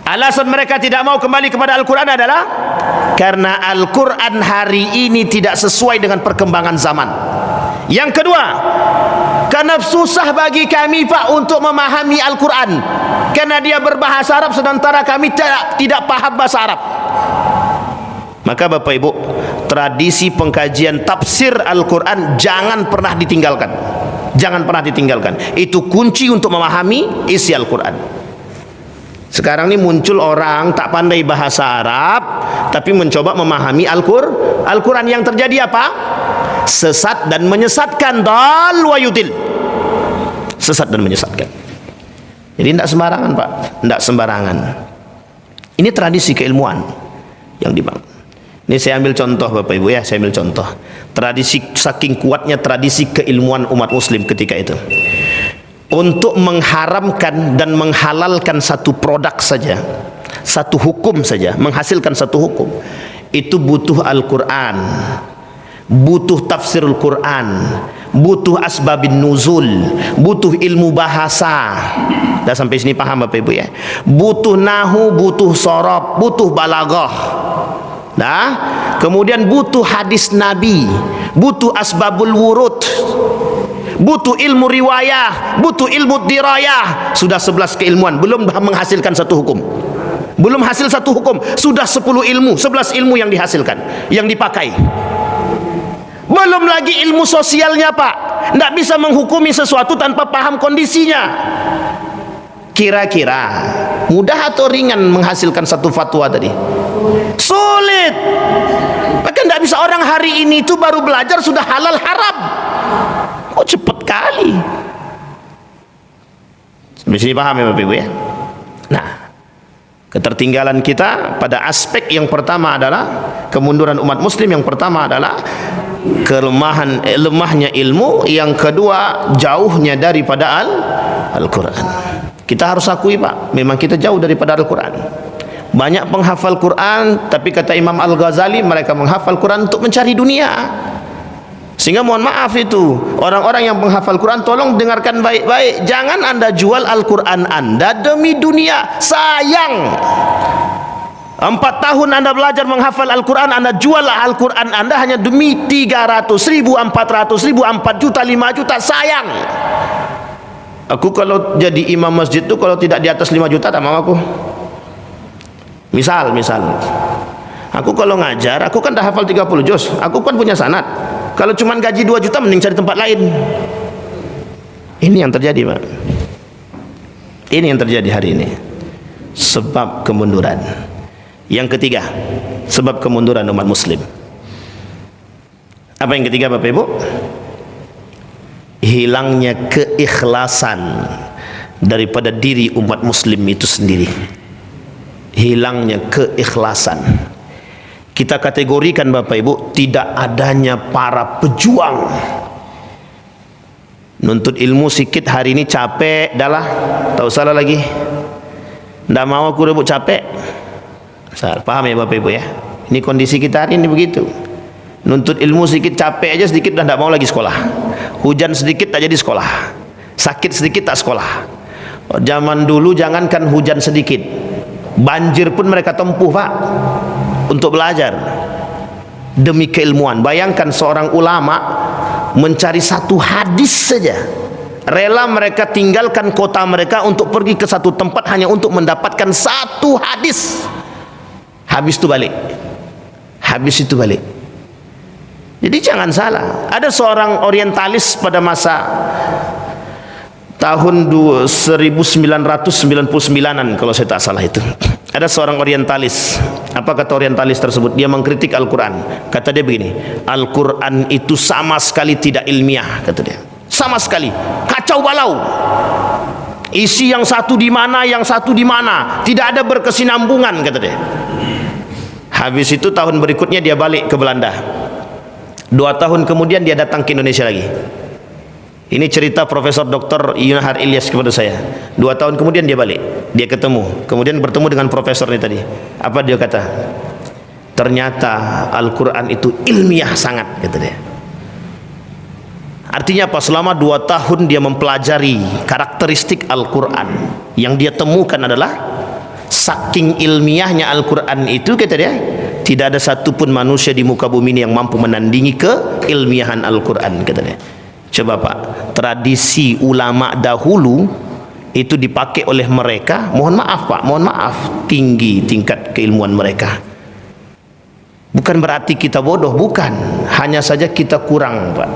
Alasan mereka tidak mau kembali kepada Al-Quran adalah karena Al-Quran hari ini tidak sesuai dengan perkembangan zaman. Yang kedua, karena susah bagi kami, Pak, untuk memahami Al-Quran, karena dia berbahasa Arab sementara kami tidak paham bahasa Arab. Maka Bapak Ibu, tradisi pengkajian tafsir Al-Quran jangan pernah ditinggalkan. Jangan pernah ditinggalkan. Itu kunci untuk memahami isi Al-Quran. Sekarang ini muncul orang tak pandai bahasa Arab tapi mencoba memahami Al-Quran. Yang terjadi apa? Sesat dan menyesatkan. Dal wa yudil. Sesat dan menyesatkan. Jadi tidak sembarangan, Pak. Tidak sembarangan. Ini tradisi keilmuan yang dibangun. Ini saya ambil contoh Bapak Ibu ya, saya ambil contoh. Tradisi, saking kuatnya tradisi keilmuan umat muslim ketika itu. Untuk mengharamkan dan menghalalkan satu produk saja, satu hukum saja, menghasilkan satu hukum, itu butuh Al-Quran, butuh tafsirul Quran, butuh asbabin nuzul, butuh ilmu bahasa. Dah sampai sini paham Bapak Ibu ya? Butuh nahu, butuh sorob, butuh balaghah. Nah, kemudian butuh hadis Nabi, butuh asbabul wurud, butuh ilmu riwayah, butuh ilmu dirayah. Sudah 11 keilmuan, belum menghasilkan satu hukum. Belum hasil satu hukum, sudah 10 ilmu, 11 ilmu yang dihasilkan, yang dipakai. Belum lagi ilmu sosialnya, Pak. Tidak bisa menghukumi sesuatu tanpa paham kondisinya. Kira-kira mudah atau ringan menghasilkan satu fatwa tadi? Sulit. Bahkan tidak bisa orang hari ini itu baru belajar sudah halal haram. Oh, cepat kali. Sampai sini paham ya Bapak Ibu ya? Nah, ketertinggalan kita pada aspek yang pertama adalah kemunduran umat muslim, yang pertama adalah lemahnya ilmu, yang kedua jauhnya daripada Al-Quran. Kita harus akui, Pak, memang kita jauh daripada Al-Quran. Banyak penghafal Quran, tapi kata Imam Al-Ghazali, mereka menghafal Quran untuk mencari dunia. Sehingga mohon maaf itu, orang-orang yang menghafal Quran, tolong dengarkan baik-baik. Jangan Anda jual Al-Quran Anda demi dunia. Sayang. 4 tahun Anda belajar menghafal Al-Quran, Anda jual Al-Quran Anda hanya demi 300.000, 400.000, 4 juta, 5 juta. Sayang. Aku kalau jadi imam masjid tu, kalau tidak di atas 5 juta tak mau aku. Misal aku kalau ngajar, aku kan dah hafal 30 juz, aku kan punya sanad. Kalau cuma gaji 2 juta, mending cari tempat lain. Ini yang terjadi, Pak. Ini yang terjadi hari ini. Sebab kemunduran. Yang ketiga, sebab kemunduran umat muslim. Apa yang ketiga, Bapak Ibu? Hilangnya keikhlasan daripada diri umat muslim itu sendiri. Hilangnya keikhlasan. Kita kategorikan, Bapak Ibu, tidak adanya para pejuang. Nuntut ilmu sikit hari ini capek, dah lah, tak usah lagi. Ndak mau aku rebut capek. Paham ya Bapak Ibu ya? Ini kondisi kita hari ini begitu. Nuntut ilmu sedikit capek aja sedikit dah tidak mau lagi sekolah. Hujan sedikit tak jadi sekolah. Sakit sedikit tak sekolah. Zaman dulu jangankan hujan sedikit, banjir pun mereka tempuh, Pak, untuk belajar demi keilmuan. Bayangkan seorang ulama mencari satu hadis saja, rela mereka tinggalkan kota mereka untuk pergi ke satu tempat hanya untuk mendapatkan satu hadis. Habis itu balik. Habis itu balik. Jadi jangan salah. Ada seorang orientalis pada masa tahun 1999-an kalau saya tak salah itu. Ada seorang orientalis. Apa kata orientalis tersebut? Dia mengkritik Al-Quran. Kata dia begini, Al-Quran itu sama sekali tidak ilmiah, kata dia. Sama sekali. Kacau balau. Isi yang satu di mana, yang satu di mana. Tidak ada berkesinambungan, kata dia. Habis itu tahun berikutnya dia balik ke Belanda. 2 tahun kemudian dia datang ke Indonesia lagi. Ini cerita Profesor Dr. Yunahar Ilyas kepada saya. 2 tahun kemudian dia balik, dia ketemu, kemudian bertemu dengan profesor ini tadi. Apa dia kata? Ternyata Al-Quran itu ilmiah sangat, kata dia. Artinya apa? Selama 2 tahun dia mempelajari karakteristik Al-Quran, yang dia temukan adalah saking ilmiahnya Al-Quran itu, kata dia, tidak ada satupun manusia di muka bumi ini yang mampu menandingi keilmiahan Al-Quran, kata dia. Coba Pak, tradisi ulama dahulu itu dipakai oleh mereka, mohon maaf Pak, mohon maaf, tinggi tingkat keilmuan mereka. Bukan berarti kita bodoh, bukan, hanya saja kita kurang, Pak.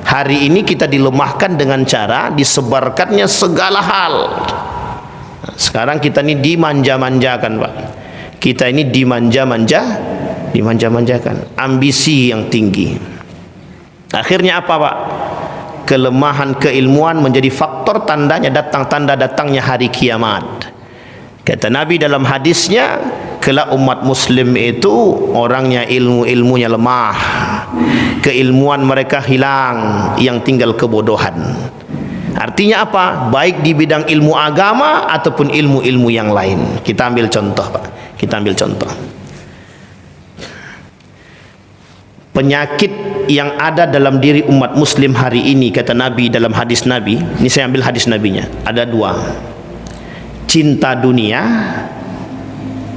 Hari ini kita dilemahkan dengan cara disebarkannya segala hal. Sekarang kita ini dimanja-manjakan, Pak. Kita ini dimanja-manjakan, ambisi yang tinggi. Akhirnya apa, Pak? Kelemahan keilmuan menjadi faktor tanda datangnya hari kiamat. Kata Nabi dalam hadisnya, kelak umat muslim itu orangnya ilmunya lemah, keilmuan mereka hilang, yang tinggal kebodohan. Artinya apa? Baik di bidang ilmu agama ataupun ilmu-ilmu yang lain. Kita ambil contoh, Pak. Kita ambil contoh. Penyakit yang ada dalam diri umat muslim hari ini, kata Nabi dalam hadis Nabi, ini saya ambil hadis Nabinya, ada 2. Cinta dunia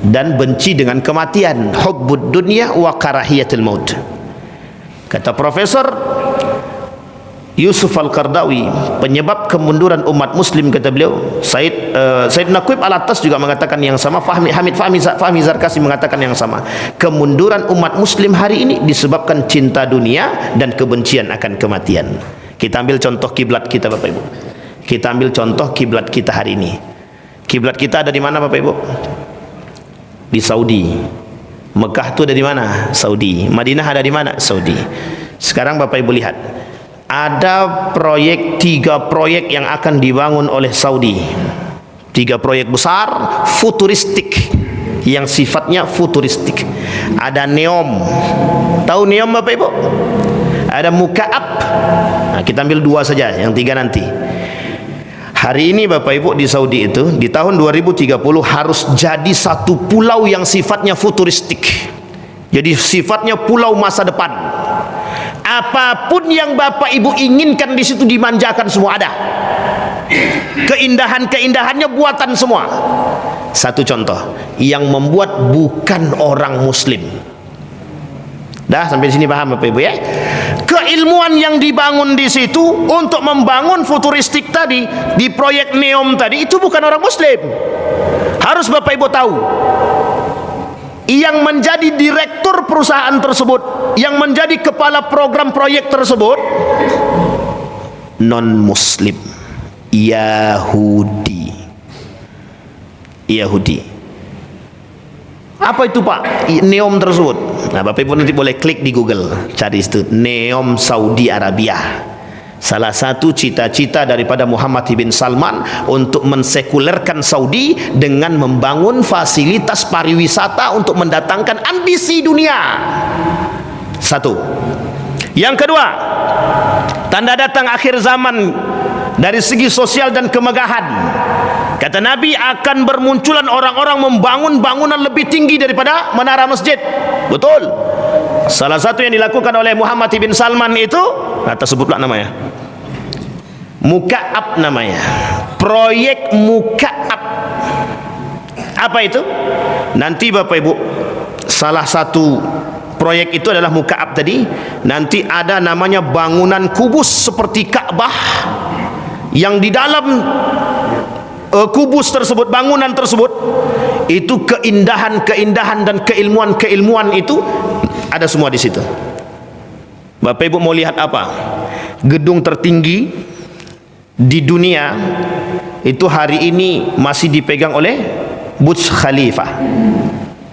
dan benci dengan kematian. Hubbud dunya wa karahiyatul maut. Kata Profesor Yusuf Al-Qardawi, penyebab kemunduran umat muslim, kata beliau, Said Naqib Al-Attas juga mengatakan yang sama, Hamid Fahmi Zarkasi mengatakan yang sama. Kemunduran umat muslim hari ini disebabkan cinta dunia dan kebencian akan kematian. Kita ambil contoh kiblat kita, Bapak Ibu. Kita ambil contoh kiblat kita hari ini. Kiblat kita ada di mana, Bapak Ibu? Di Saudi. Mekah itu ada di mana? Saudi. Madinah ada di mana? Saudi. Sekarang Bapak Ibu lihat, ada 3 proyek yang akan dibangun oleh Saudi. 3 proyek besar futuristik, yang sifatnya futuristik. Ada NEOM. Tahu NEOM, Bapak Ibu? Ada Mukaab. Nah, kita ambil 2 saja, yang 3 nanti. Hari ini Bapak Ibu di Saudi itu di tahun 2030 harus jadi satu pulau yang sifatnya futuristik. Jadi sifatnya pulau masa depan. Apapun yang Bapak Ibu inginkan di situ dimanjakan semua ada. Keindahan-keindahannya buatan semua. Satu contoh yang membuat bukan orang muslim. Dah sampai sini paham Bapak Ibu ya? Keilmuan yang dibangun di situ untuk membangun futuristik tadi di proyek NEOM tadi itu bukan orang muslim. Harus Bapak Ibu tahu. Yang menjadi direktur perusahaan tersebut, yang menjadi kepala program proyek tersebut non muslim, Yahudi. Apa itu Pak NEOM tersebut? Nah Bapak Ibu nanti boleh klik di Google, cari itu NEOM Saudi Arabia. Salah satu cita-cita daripada Muhammad bin Salman untuk mensekulerkan Saudi dengan membangun fasilitas pariwisata untuk mendatangkan ambisi dunia. Satu. Yang kedua, tanda datang akhir zaman dari segi sosial dan kemegahan. Kata Nabi, akan bermunculan orang-orang membangun bangunan lebih tinggi daripada menara masjid. Betul. Salah satu yang dilakukan oleh Muhammad bin Salman itu, tersebutlah namanya, Muka'ab namanya, proyek Muka'ab. Apa itu? Nanti Bapak Ibu, salah satu proyek itu adalah Muka'ab tadi. Nanti ada namanya bangunan kubus seperti Ka'bah, yang di dalam kubus tersebut, bangunan tersebut, itu keindahan dan keilmuan itu ada semua di situ. Bapak Ibu mau lihat apa? Gedung tertinggi di dunia itu hari ini masih dipegang oleh Burj Khalifa.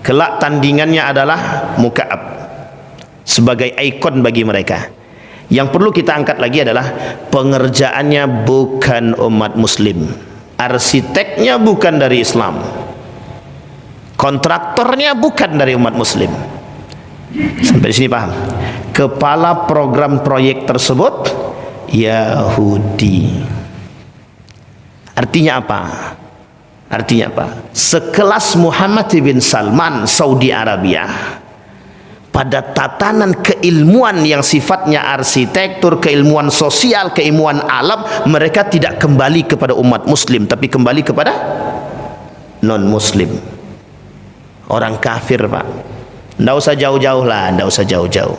Kelak tandingannya adalah Muka'ab sebagai ikon bagi mereka. Yang perlu kita angkat lagi adalah pengerjaannya bukan umat muslim, arsiteknya bukan dari Islam, kontraktornya bukan dari umat muslim. Sampai di sini paham? Kepala program proyek tersebut Yahudi. Artinya apa? Artinya apa? Sekelas Muhammad bin Salman Saudi Arabia, pada tatanan keilmuan yang sifatnya arsitektur, keilmuan sosial, keilmuan alam, mereka tidak kembali kepada umat muslim, tapi kembali kepada non muslim, orang kafir Pak. Tidak usah jauh-jauh lah, tidak usah jauh-jauh.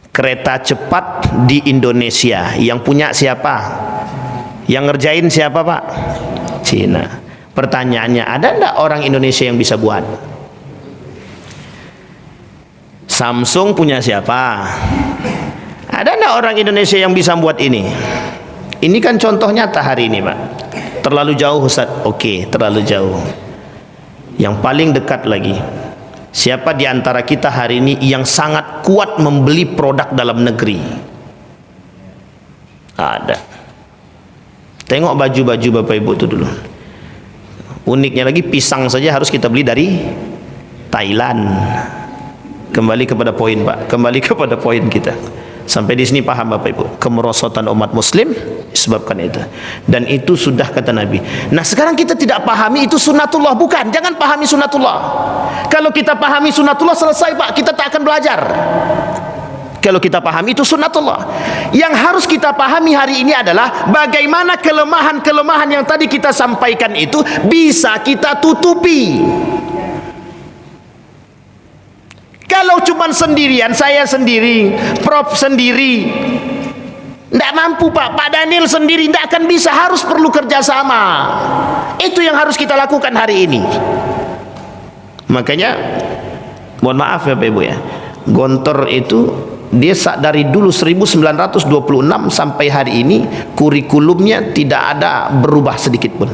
Kereta cepat di Indonesia yang punya siapa? Yang ngerjain siapa Pak? Cina. Pertanyaannya, ada tidak orang Indonesia yang bisa buat? Samsung punya siapa? Ada tidak orang Indonesia yang bisa buat ini? Ini kan contoh nyata hari ini Pak. Terlalu jauh Ustaz. Oke, terlalu jauh. Yang paling dekat lagi, siapa di antara kita hari ini yang sangat kuat membeli produk dalam negeri? Ada. Tengok baju-baju Bapak Ibu itu dulu. Uniknya lagi, pisang saja harus kita beli dari Thailand. Kembali kepada poin Pak, kembali kepada poin kita. Sampai di sini paham Bapak Ibu? Kemerosotan umat muslim disebabkan itu. Dan itu sudah kata Nabi. Nah sekarang kita tidak pahami itu sunnatullah. Bukan, jangan pahami sunnatullah. Kalau kita pahami sunnatullah, selesai Pak, kita tak akan belajar. Kalau kita pahami itu sunnatullah. Yang harus kita pahami hari ini adalah bagaimana kelemahan-kelemahan yang tadi kita sampaikan itu bisa kita tutupi. Kalau cuma sendirian, saya sendiri, Prof sendiri, tidak mampu Pak. Pak Daniel sendiri tidak akan bisa, harus perlu kerjasama. Itu yang harus kita lakukan hari ini. Makanya, mohon maaf ya Pak Ibu ya, Gontor itu dia dari dulu 1926 sampai hari ini kurikulumnya tidak ada berubah sedikit pun.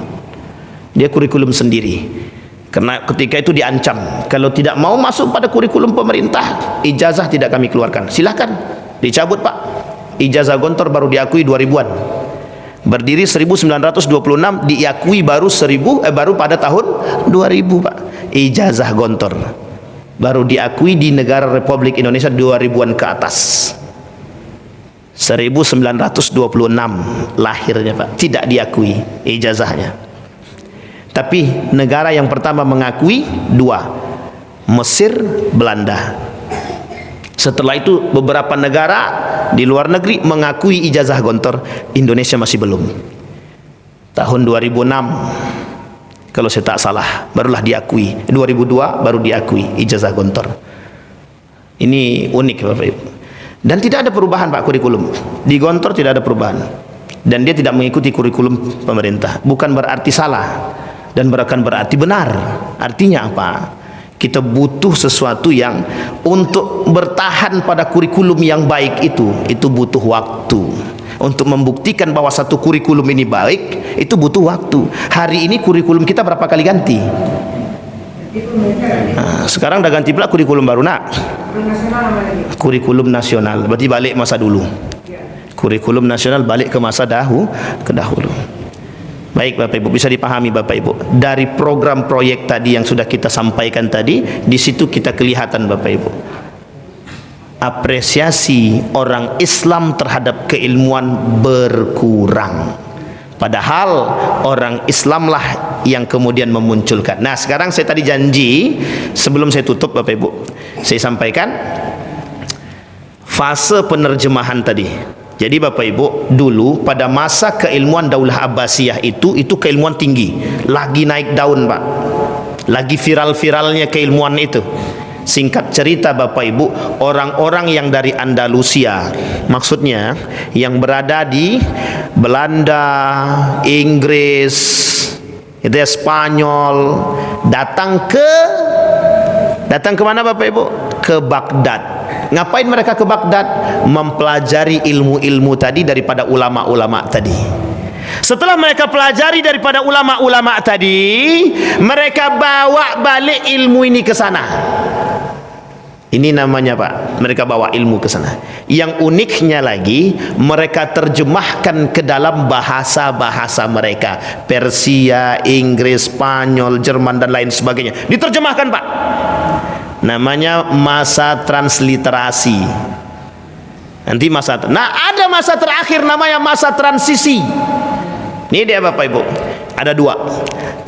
Dia kurikulum sendiri. Karena ketika itu diancam, kalau tidak mau masuk pada kurikulum pemerintah, ijazah tidak kami keluarkan. Silahkan dicabut Pak. Ijazah Gontor baru diakui 2000-an. Berdiri 1926, diakui baru pada tahun 2000 Pak. Ijazah Gontor baru diakui di negara Republik Indonesia 2000-an ke atas. 1926 lahirnya Pak, tidak diakui ijazahnya. Tapi negara yang pertama mengakui dua, Mesir, Belanda. Setelah itu beberapa negara di luar negeri mengakui ijazah Gontor, Indonesia masih belum. Tahun 2006 Kalau saya tak salah, barulah diakui. 2002 baru diakui ijazah Gontor. Ini unik Bapak Ibu. Dan tidak ada perubahan Pak kurikulum. Di Gontor tidak ada perubahan. Dan dia tidak mengikuti kurikulum pemerintah. Bukan berarti salah dan bukan berarti benar. Artinya apa? Kita butuh sesuatu yang untuk bertahan pada kurikulum yang baik itu butuh waktu. Untuk membuktikan bahwa satu kurikulum ini baik, itu butuh waktu. Hari ini kurikulum kita berapa kali ganti? Nah, sekarang dah ganti pula kurikulum baru nak. Kurikulum nasional, berarti balik masa dulu. Kurikulum nasional balik ke masa dahulu. Baik Bapak Ibu, bisa dipahami Bapak Ibu. Dari program proyek tadi yang sudah kita sampaikan tadi, di situ kita kelihatan Bapak Ibu. Apresiasi orang Islam terhadap keilmuan berkurang. Padahal orang Islamlah yang kemudian memunculkan. Nah, sekarang saya tadi janji sebelum saya tutup Bapak Ibu, saya sampaikan fase penerjemahan tadi. Jadi Bapak Ibu, dulu pada masa keilmuan Daulah Abbasiyah itu keilmuan tinggi, lagi naik daun Pak, lagi viral-viralnya keilmuan itu. Singkat cerita Bapak Ibu, orang-orang yang dari Andalusia, maksudnya yang berada di Belanda, Inggris, itu ya, Spanyol, datang ke mana Bapak Ibu? Ke Baghdad. Ngapain mereka ke Baghdad? Mempelajari ilmu-ilmu tadi daripada ulama-ulama tadi. Setelah mereka pelajari daripada ulama-ulama tadi, mereka bawa balik ilmu ini ke sana. Ini namanya Pak, mereka bawa ilmu ke sana. Yang uniknya lagi, mereka terjemahkan ke dalam bahasa-bahasa mereka. Persia, Inggris, Spanyol, Jerman dan lain sebagainya. Diterjemahkan Pak. Namanya masa transliterasi. Nanti ada masa terakhir namanya masa transisi. Ini dia Bapak Ibu. Ada dua.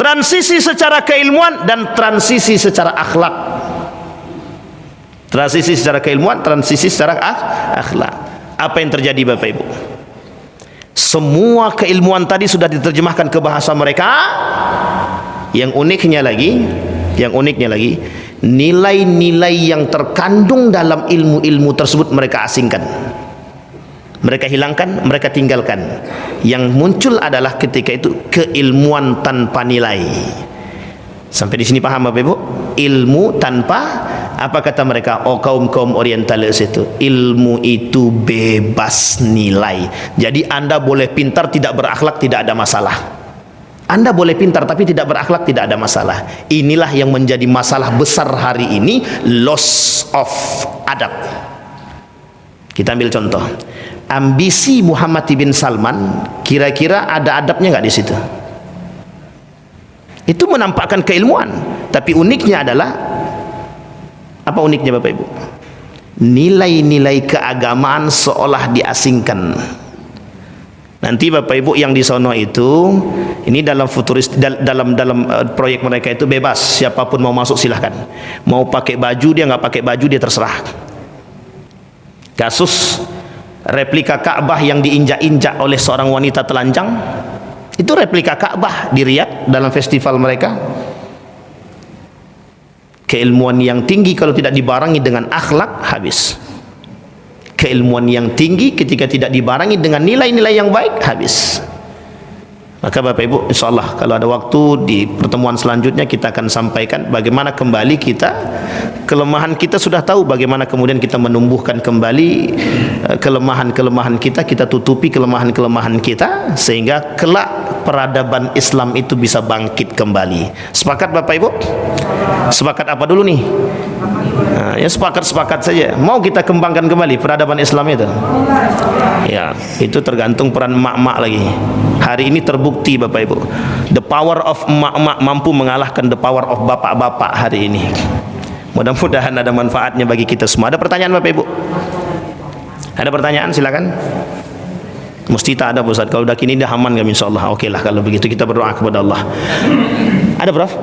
Transisi secara keilmuan dan transisi secara akhlak. Transisi secara keilmuan, transisi secara akhlak. Apa yang terjadi Bapak Ibu? Semua keilmuan tadi sudah diterjemahkan ke bahasa mereka. Yang uniknya lagi, nilai-nilai yang terkandung dalam ilmu-ilmu tersebut mereka asingkan. Mereka hilangkan, mereka tinggalkan. Yang muncul adalah ketika itu keilmuan tanpa nilai. Sampai di sini paham Bapak Ibu? Ilmu tanpa, apa kata mereka? Oh, kaum orientalis itu, ilmu itu bebas nilai. Jadi Anda boleh pintar tidak berakhlak, tidak ada masalah. Anda boleh pintar tapi tidak berakhlak, tidak ada masalah. Inilah yang menjadi masalah besar hari ini, loss of adab. Kita ambil contoh. Ambisi Muhammad bin Salman, kira-kira ada adabnya nggak di situ? Itu menampakkan keilmuan, tapi uniknya adalah apa uniknya Bapak Ibu? Nilai-nilai keagamaan seolah diasingkan. Nanti Bapak Ibu yang di sono itu, ini dalam futuris, dalam proyek mereka itu bebas, siapapun mau masuk silahkan. Mau pakai baju dia, nggak pakai baju dia, terserah. Kasus replika Ka'bah yang diinjak-injak oleh seorang wanita telanjang, itu replika Ka'bah di Riyadh dalam festival mereka. Keilmuan yang tinggi kalau tidak dibarengi dengan akhlak, habis. Keilmuan yang tinggi ketika tidak dibarengi dengan nilai-nilai yang baik, habis. Maka Bapak Ibu, insyaallah kalau ada waktu di pertemuan selanjutnya kita akan sampaikan bagaimana kembali kita, kelemahan kita sudah tahu, bagaimana kemudian kita menumbuhkan kembali kelemahan-kelemahan kita, kita tutupi kelemahan-kelemahan kita sehingga kelak peradaban Islam itu bisa bangkit kembali. Sepakat Bapak Ibu? Sepakat apa dulu nih? Nah, ya sepakat-sepakat saja. Mau kita kembangkan kembali peradaban Islam itu? Ya, itu tergantung peran emak-emak lagi. Hari ini terbukti Bapak Ibu, the power of emak-emak mampu mengalahkan the power of bapak-bapak hari ini. Mudah-mudahan ada manfaatnya bagi kita semua. Ada pertanyaan Bapak Ibu? Ada pertanyaan silakan. Mesti tak ada Ustaz. Kalau dah kini dah aman kami insyaallah. Okeylah kalau begitu kita berdoa kepada Allah. Ada Prof?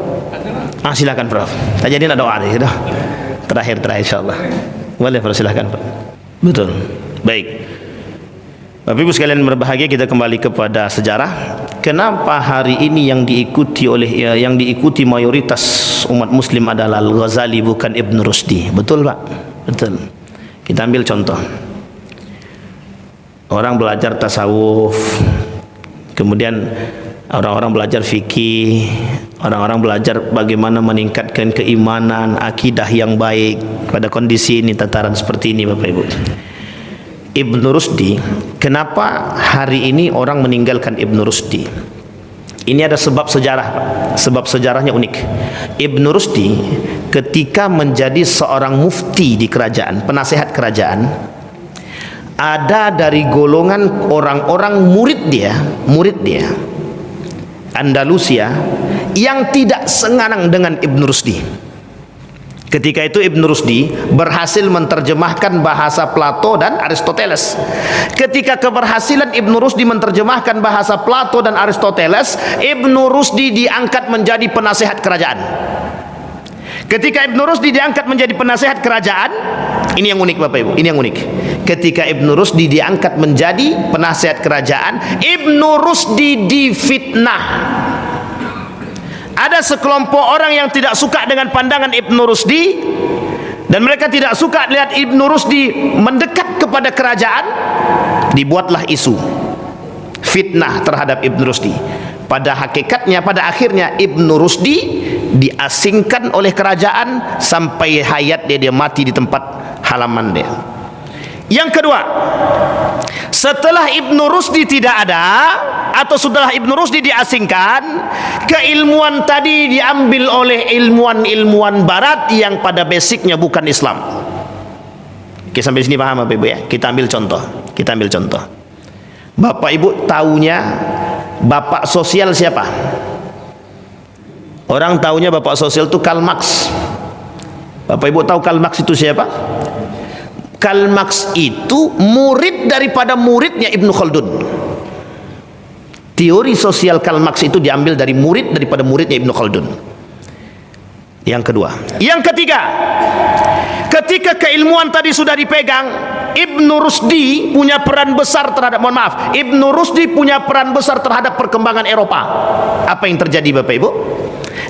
Silakan Prof. Tak jadi nak doa deh sudah. Terakhir insyaallah. Boleh Prof, silakan Prof. Betul. Baik. Bapak Ibu sekalian berbahagia, kita kembali kepada sejarah. kenapa hari ini yang diikuti mayoritas umat muslim adalah Al-Ghazali bukan Ibn Rushdi? Betul Pak? Betul. Kita ambil contoh. Orang belajar tasawuf, kemudian orang-orang belajar fikih, orang-orang belajar bagaimana meningkatkan keimanan, akidah yang baik pada kondisi ini, tataran seperti ini Bapak Ibu. Ibn Rushdi, kenapa hari ini orang meninggalkan Ibn Rushdi? Ini ada sebab sejarah Pak. Sebab sejarahnya unik. Ibn Rushdi ketika menjadi seorang mufti di kerajaan, penasehat kerajaan, ada dari golongan orang-orang murid dia Andalusia yang tidak senang dengan Ibn Rushdi. Ketika itu Ibn Rushdi berhasil menerjemahkan bahasa Plato dan Aristoteles. Ketika keberhasilan Ibn Rushdi menerjemahkan bahasa Plato dan Aristoteles, Ibn Rushdi diangkat menjadi penasehat kerajaan. Ketika Ibn Rushdi diangkat menjadi penasehat kerajaan, ini yang unik Bapak Ibu, ini yang unik. Ketika Ibn Rushdi diangkat menjadi penasehat kerajaan, Ibn Rushdi difitnah. Ada sekelompok orang yang tidak suka dengan pandangan Ibn Rushdi, dan mereka tidak suka lihat Ibn Rushdi mendekat kepada kerajaan. Dibuatlah isu fitnah terhadap Ibn Rushdi. Pada hakikatnya, pada akhirnya Ibn Rushdi diasingkan oleh kerajaan sampai hayat dia mati di tempat halaman dia. Yang kedua, setelah Ibn Rushdi tidak ada, atau setelah Ibn Rushdi diasingkan, keilmuan tadi diambil oleh ilmuwan-ilmuwan barat yang pada basicnya bukan Islam. Oke, sampai sini paham Bapak Ibu ya? Kita ambil contoh. Bapak Ibu taunya bapak sosial siapa? Orang taunya bapak sosial itu Karl Marx. Bapak Ibu tahu Karl Marx itu siapa? Karl Marx itu murid daripada muridnya Ibnu Khaldun. Teori sosial Karl Marx itu diambil dari murid daripada muridnya Ibnu Khaldun. Yang kedua. Yang ketiga, ketika keilmuan tadi sudah dipegang, Ibn Rushdi punya peran besar terhadap, Ibn Rushdi punya peran besar terhadap perkembangan Eropa. Apa yang terjadi Bapak Ibu?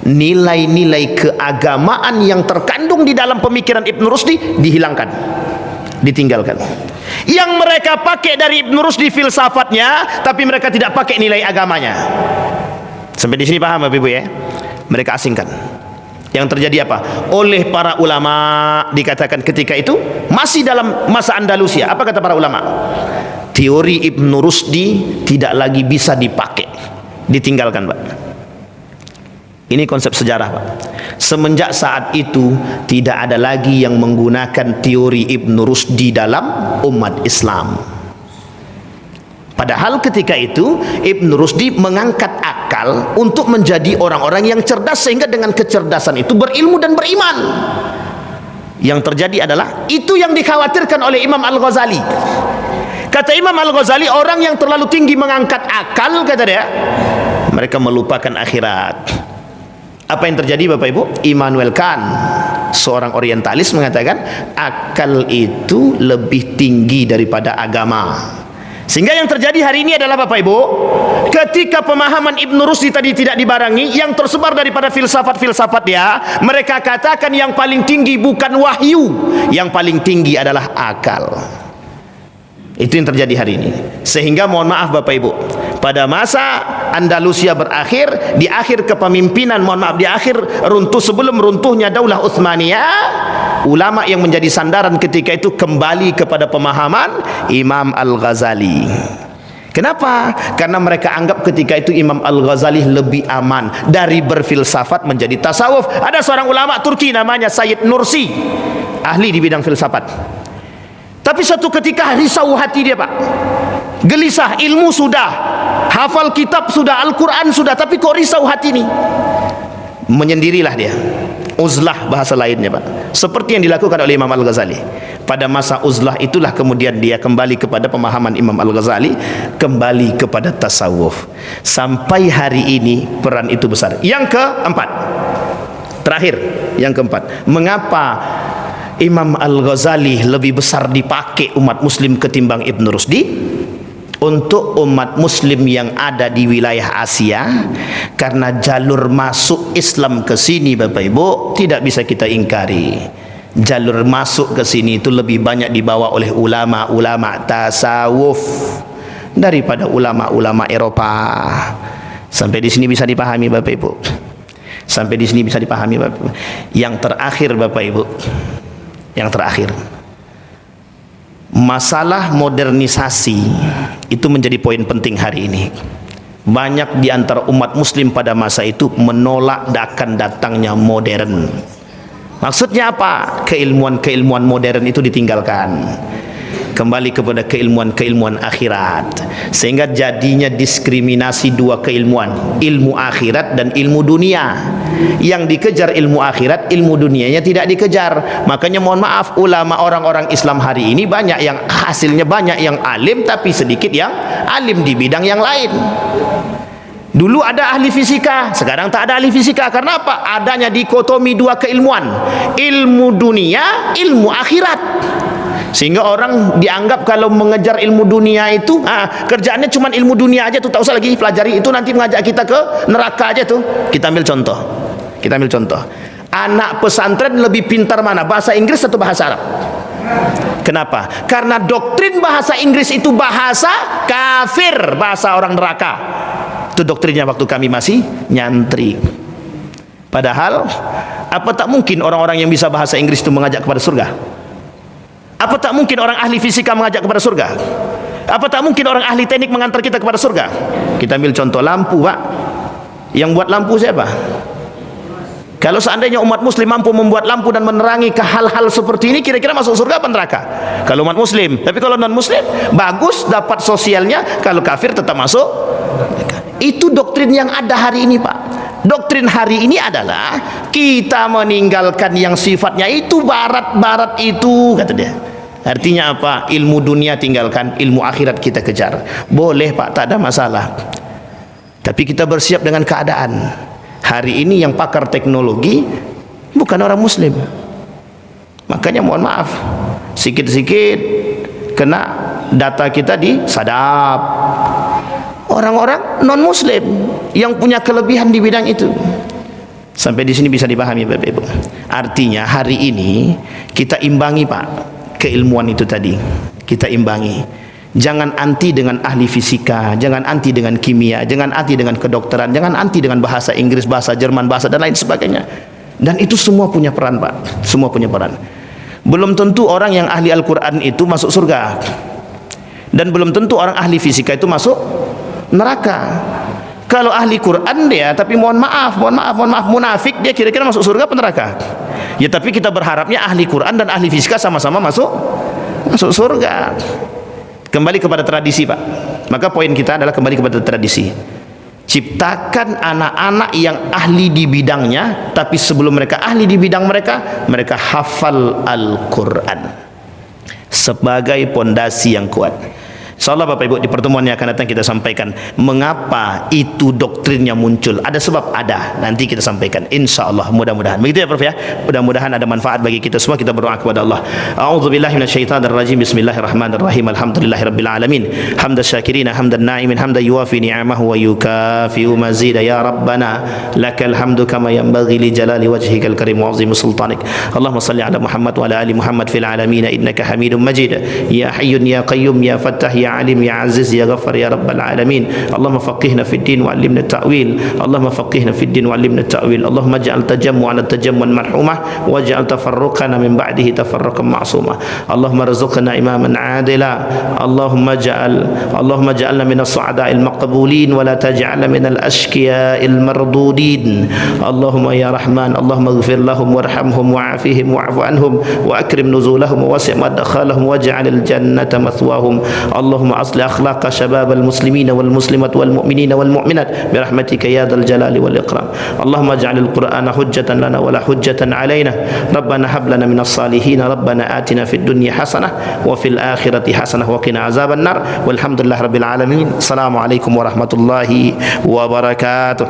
Nilai-nilai keagamaan yang terkandung di dalam pemikiran Ibn Rushdi dihilangkan, ditinggalkan. Yang mereka pakai dari Ibn Rushdi filsafatnya, tapi mereka tidak pakai nilai agamanya. Sampai di sini paham Bapak Ibu ya? Mereka asingkan. Yang terjadi apa? Oleh para ulama dikatakan ketika itu masih dalam masa Andalusia. Apa kata para ulama? Teori Ibn Rushdi tidak lagi bisa dipakai, ditinggalkan Pak. Ini konsep sejarah Pak. Semenjak saat itu tidak ada lagi yang menggunakan teori Ibn Rushdi dalam umat Islam. Padahal ketika itu Ibn Rushdi mengangkat akal untuk menjadi orang-orang yang cerdas, sehingga dengan kecerdasan itu berilmu dan beriman. Yang terjadi adalah itu yang dikhawatirkan oleh Imam Al-Ghazali. Kata Imam Al-Ghazali, orang yang terlalu tinggi mengangkat akal, kata dia, mereka melupakan akhirat. Apa yang terjadi Bapak Ibu? Immanuel Kant, seorang orientalis, mengatakan akal itu lebih tinggi daripada agama. Sehingga yang terjadi hari ini adalah Bapak Ibu, ketika pemahaman Ibn Rushdi tadi tidak dibarengi, yang tersebar daripada filsafat-filsafat dia, mereka katakan yang paling tinggi bukan wahyu, yang paling tinggi adalah akal. Itu yang terjadi hari ini. Sehingga mohon maaf Bapak Ibu, pada masa Andalusia berakhir, di akhir kepemimpinan, di akhir sebelum runtuhnya Daulah Utsmaniyah, ulama yang menjadi sandaran ketika itu kembali kepada pemahaman Imam Al-Ghazali. Kenapa? Karena mereka anggap ketika itu Imam Al-Ghazali lebih aman dari berfilsafat menjadi tasawuf. Ada seorang ulama Turki namanya Sayyid Nursi, ahli di bidang filsafat. Tapi suatu ketika risau hati dia Pak, gelisah, ilmu sudah, hafal kitab sudah, Al-Quran sudah, tapi kok risau hati ini. Menyendirilah dia, uzlah bahasa lainnya Pak, seperti yang dilakukan oleh Imam Al-Ghazali. Pada masa uzlah itulah kemudian dia kembali kepada pemahaman Imam Al-Ghazali, kembali kepada tasawuf. Sampai hari ini peran itu besar. Yang keempat, terakhir, yang keempat, mengapa Imam Al-Ghazali lebih besar dipakai umat muslim ketimbang Ibn Rushdi? untuk umat muslim yang ada di wilayah Asia, karena jalur masuk Islam ke sini Bapak Ibu tidak bisa kita ingkari. Jalur masuk ke sini itu lebih banyak dibawa oleh ulama-ulama tasawuf daripada ulama-ulama Eropah. Sampai di sini bisa dipahami Bapak Ibu. Sampai di sini bisa dipahami Bapak Ibu. Yang terakhir Bapak Ibu, yang terakhir, masalah modernisasi itu menjadi poin penting hari ini. Banyak di antara umat muslim pada masa itu menolak akan datangnya modern. Maksudnya apa? Keilmuan-keilmuan modern itu ditinggalkan, kembali kepada keilmuan-keilmuan akhirat, sehingga jadinya diskriminasi dua keilmuan, ilmu akhirat dan ilmu dunia. Yang dikejar ilmu akhirat, ilmu dunianya tidak dikejar. Makanya mohon maaf, ulama orang-orang Islam hari ini banyak yang hasilnya banyak yang alim, tapi sedikit yang alim di bidang yang lain. Dulu ada ahli fisika, sekarang tak ada ahli fisika. Karena apa? Adanya dikotomi dua keilmuan, ilmu dunia, ilmu akhirat. Sehingga orang dianggap kalau mengejar ilmu dunia itu kerjaannya cuma ilmu dunia aja tuh, tak usah lagi pelajari itu, nanti mengajak kita ke neraka aja tuh. Kita ambil contoh, anak pesantren lebih pintar mana, bahasa Inggris atau bahasa Arab? Kenapa? Karena doktrin bahasa Inggris itu bahasa kafir, bahasa orang neraka. Itu doktrinnya waktu kami masih nyantri. Padahal apa tak mungkin orang-orang yang bisa bahasa Inggris itu mengajak kepada surga? Apa tak mungkin orang ahli fisika mengajak kepada surga? Apa tak mungkin orang ahli teknik mengantar kita kepada surga? Kita ambil contoh lampu, Pak. Yang buat lampu siapa? Kalau seandainya umat muslim mampu membuat lampu dan menerangi ke hal-hal seperti ini, kira-kira masuk surga apa neraka? Kalau umat muslim. Tapi kalau non muslim, bagus dapat sosialnya, kalau kafir tetap masuk. Itu doktrin yang ada hari ini, Pak. Doktrin hari ini adalah kita meninggalkan yang sifatnya itu barat-barat itu, kata dia. Artinya apa? Ilmu dunia tinggalkan, ilmu akhirat kita kejar. Boleh Pak, tak ada masalah. Tapi kita bersiap dengan keadaan. Hari ini yang pakar teknologi bukan orang muslim. Makanya mohon maaf, sikit-sikit kena data kita disadap orang-orang non muslim yang punya kelebihan di bidang itu. Sampai di sini bisa dipahami Bapak Ibu. Artinya hari ini kita imbangi Pak keilmuan itu tadi, kita imbangi. Jangan anti dengan ahli fisika, jangan anti dengan kimia, jangan anti dengan kedokteran, jangan anti dengan bahasa Inggris, bahasa Jerman, bahasa dan lain sebagainya. Dan itu semua punya peran Pak, semua punya peran. Belum tentu orang yang ahli Al-Quran itu masuk surga, dan belum tentu orang ahli fisika itu masuk neraka. Kalau ahli Quran dia, tapi mohon maaf, munafik, dia kira-kira masuk surga atau neraka? Ya, tapi kita berharapnya ahli Quran dan ahli fisika sama-sama masuk surga. Kembali kepada tradisi Pak. Maka poin kita adalah kembali kepada tradisi. Ciptakan anak-anak yang ahli di bidangnya, tapi sebelum mereka ahli di bidang mereka, mereka hafal Al-Quran sebagai pondasi yang kuat. InsyaAllah Bapak Ibu di pertemuan yang akan datang kita sampaikan mengapa itu doktrinnya muncul. Ada sebab, ada. Nanti kita sampaikan InsyaAllah, mudah-mudahan. Begitu ya Prof ya. Mudah-mudahan ada manfaat bagi kita semua. Kita berdoa kepada Allah. A'udzubillahi minasyaitonirrajim. Bismillahirrahmanirrahim. Alhamdulillahirabbil alamin. Hamdan syakirina, hamdan na'imin, hamdan yuwafi ni'amahu wa yukafi'u mazida ya Rabbana. Lakal hamdu kama yanbaghi li jalali wajhikal karim wa 'azimi sultanik. Allahumma salli ala Muhammad wa ala ali Muhammad fil alamin innaka Hamidum Majid. Ya Hayyun ya Qayyum ya Fattah ya عليم يا عزيز يا غفر يا رب العالمين. اللهم فقهنا في الدين وعلمنا التأويل. اللهم فقهنا في الدين وعلمنا التأويل. اللهم اجعل تجمعنا تجمعا مرحوما واجعل تفرقنا من بعده تفرقا معصوما. اللهم ارزقنا إماما عادلا. اللهم اجعلنا من السعداء المقبولين ولا تجعلنا من الأشقياء المردودين. اللهم يا رحمن اللهم اغفر لهم وارحمهم وعافهم واعف عنهم وأكرم نزولهم ووسع مدخلهم واجعل الجنة مثواهم. اللهم أصلح أخلاق شباب المسلمين والمسلمات والمؤمنين والمؤمنات برحمتك يا ذا الجلال والإكرام. اللهم اجعل القرآن حجة لنا ولا حجة علينا. ربنا هب لنا من الصالحين. ربنا آتنا في الدنيا حسنة وفي الآخرة حسنة وقنا عذاب النار. والحمد لله رب العالمين. السلام عليكم ورحمة الله وبركاته.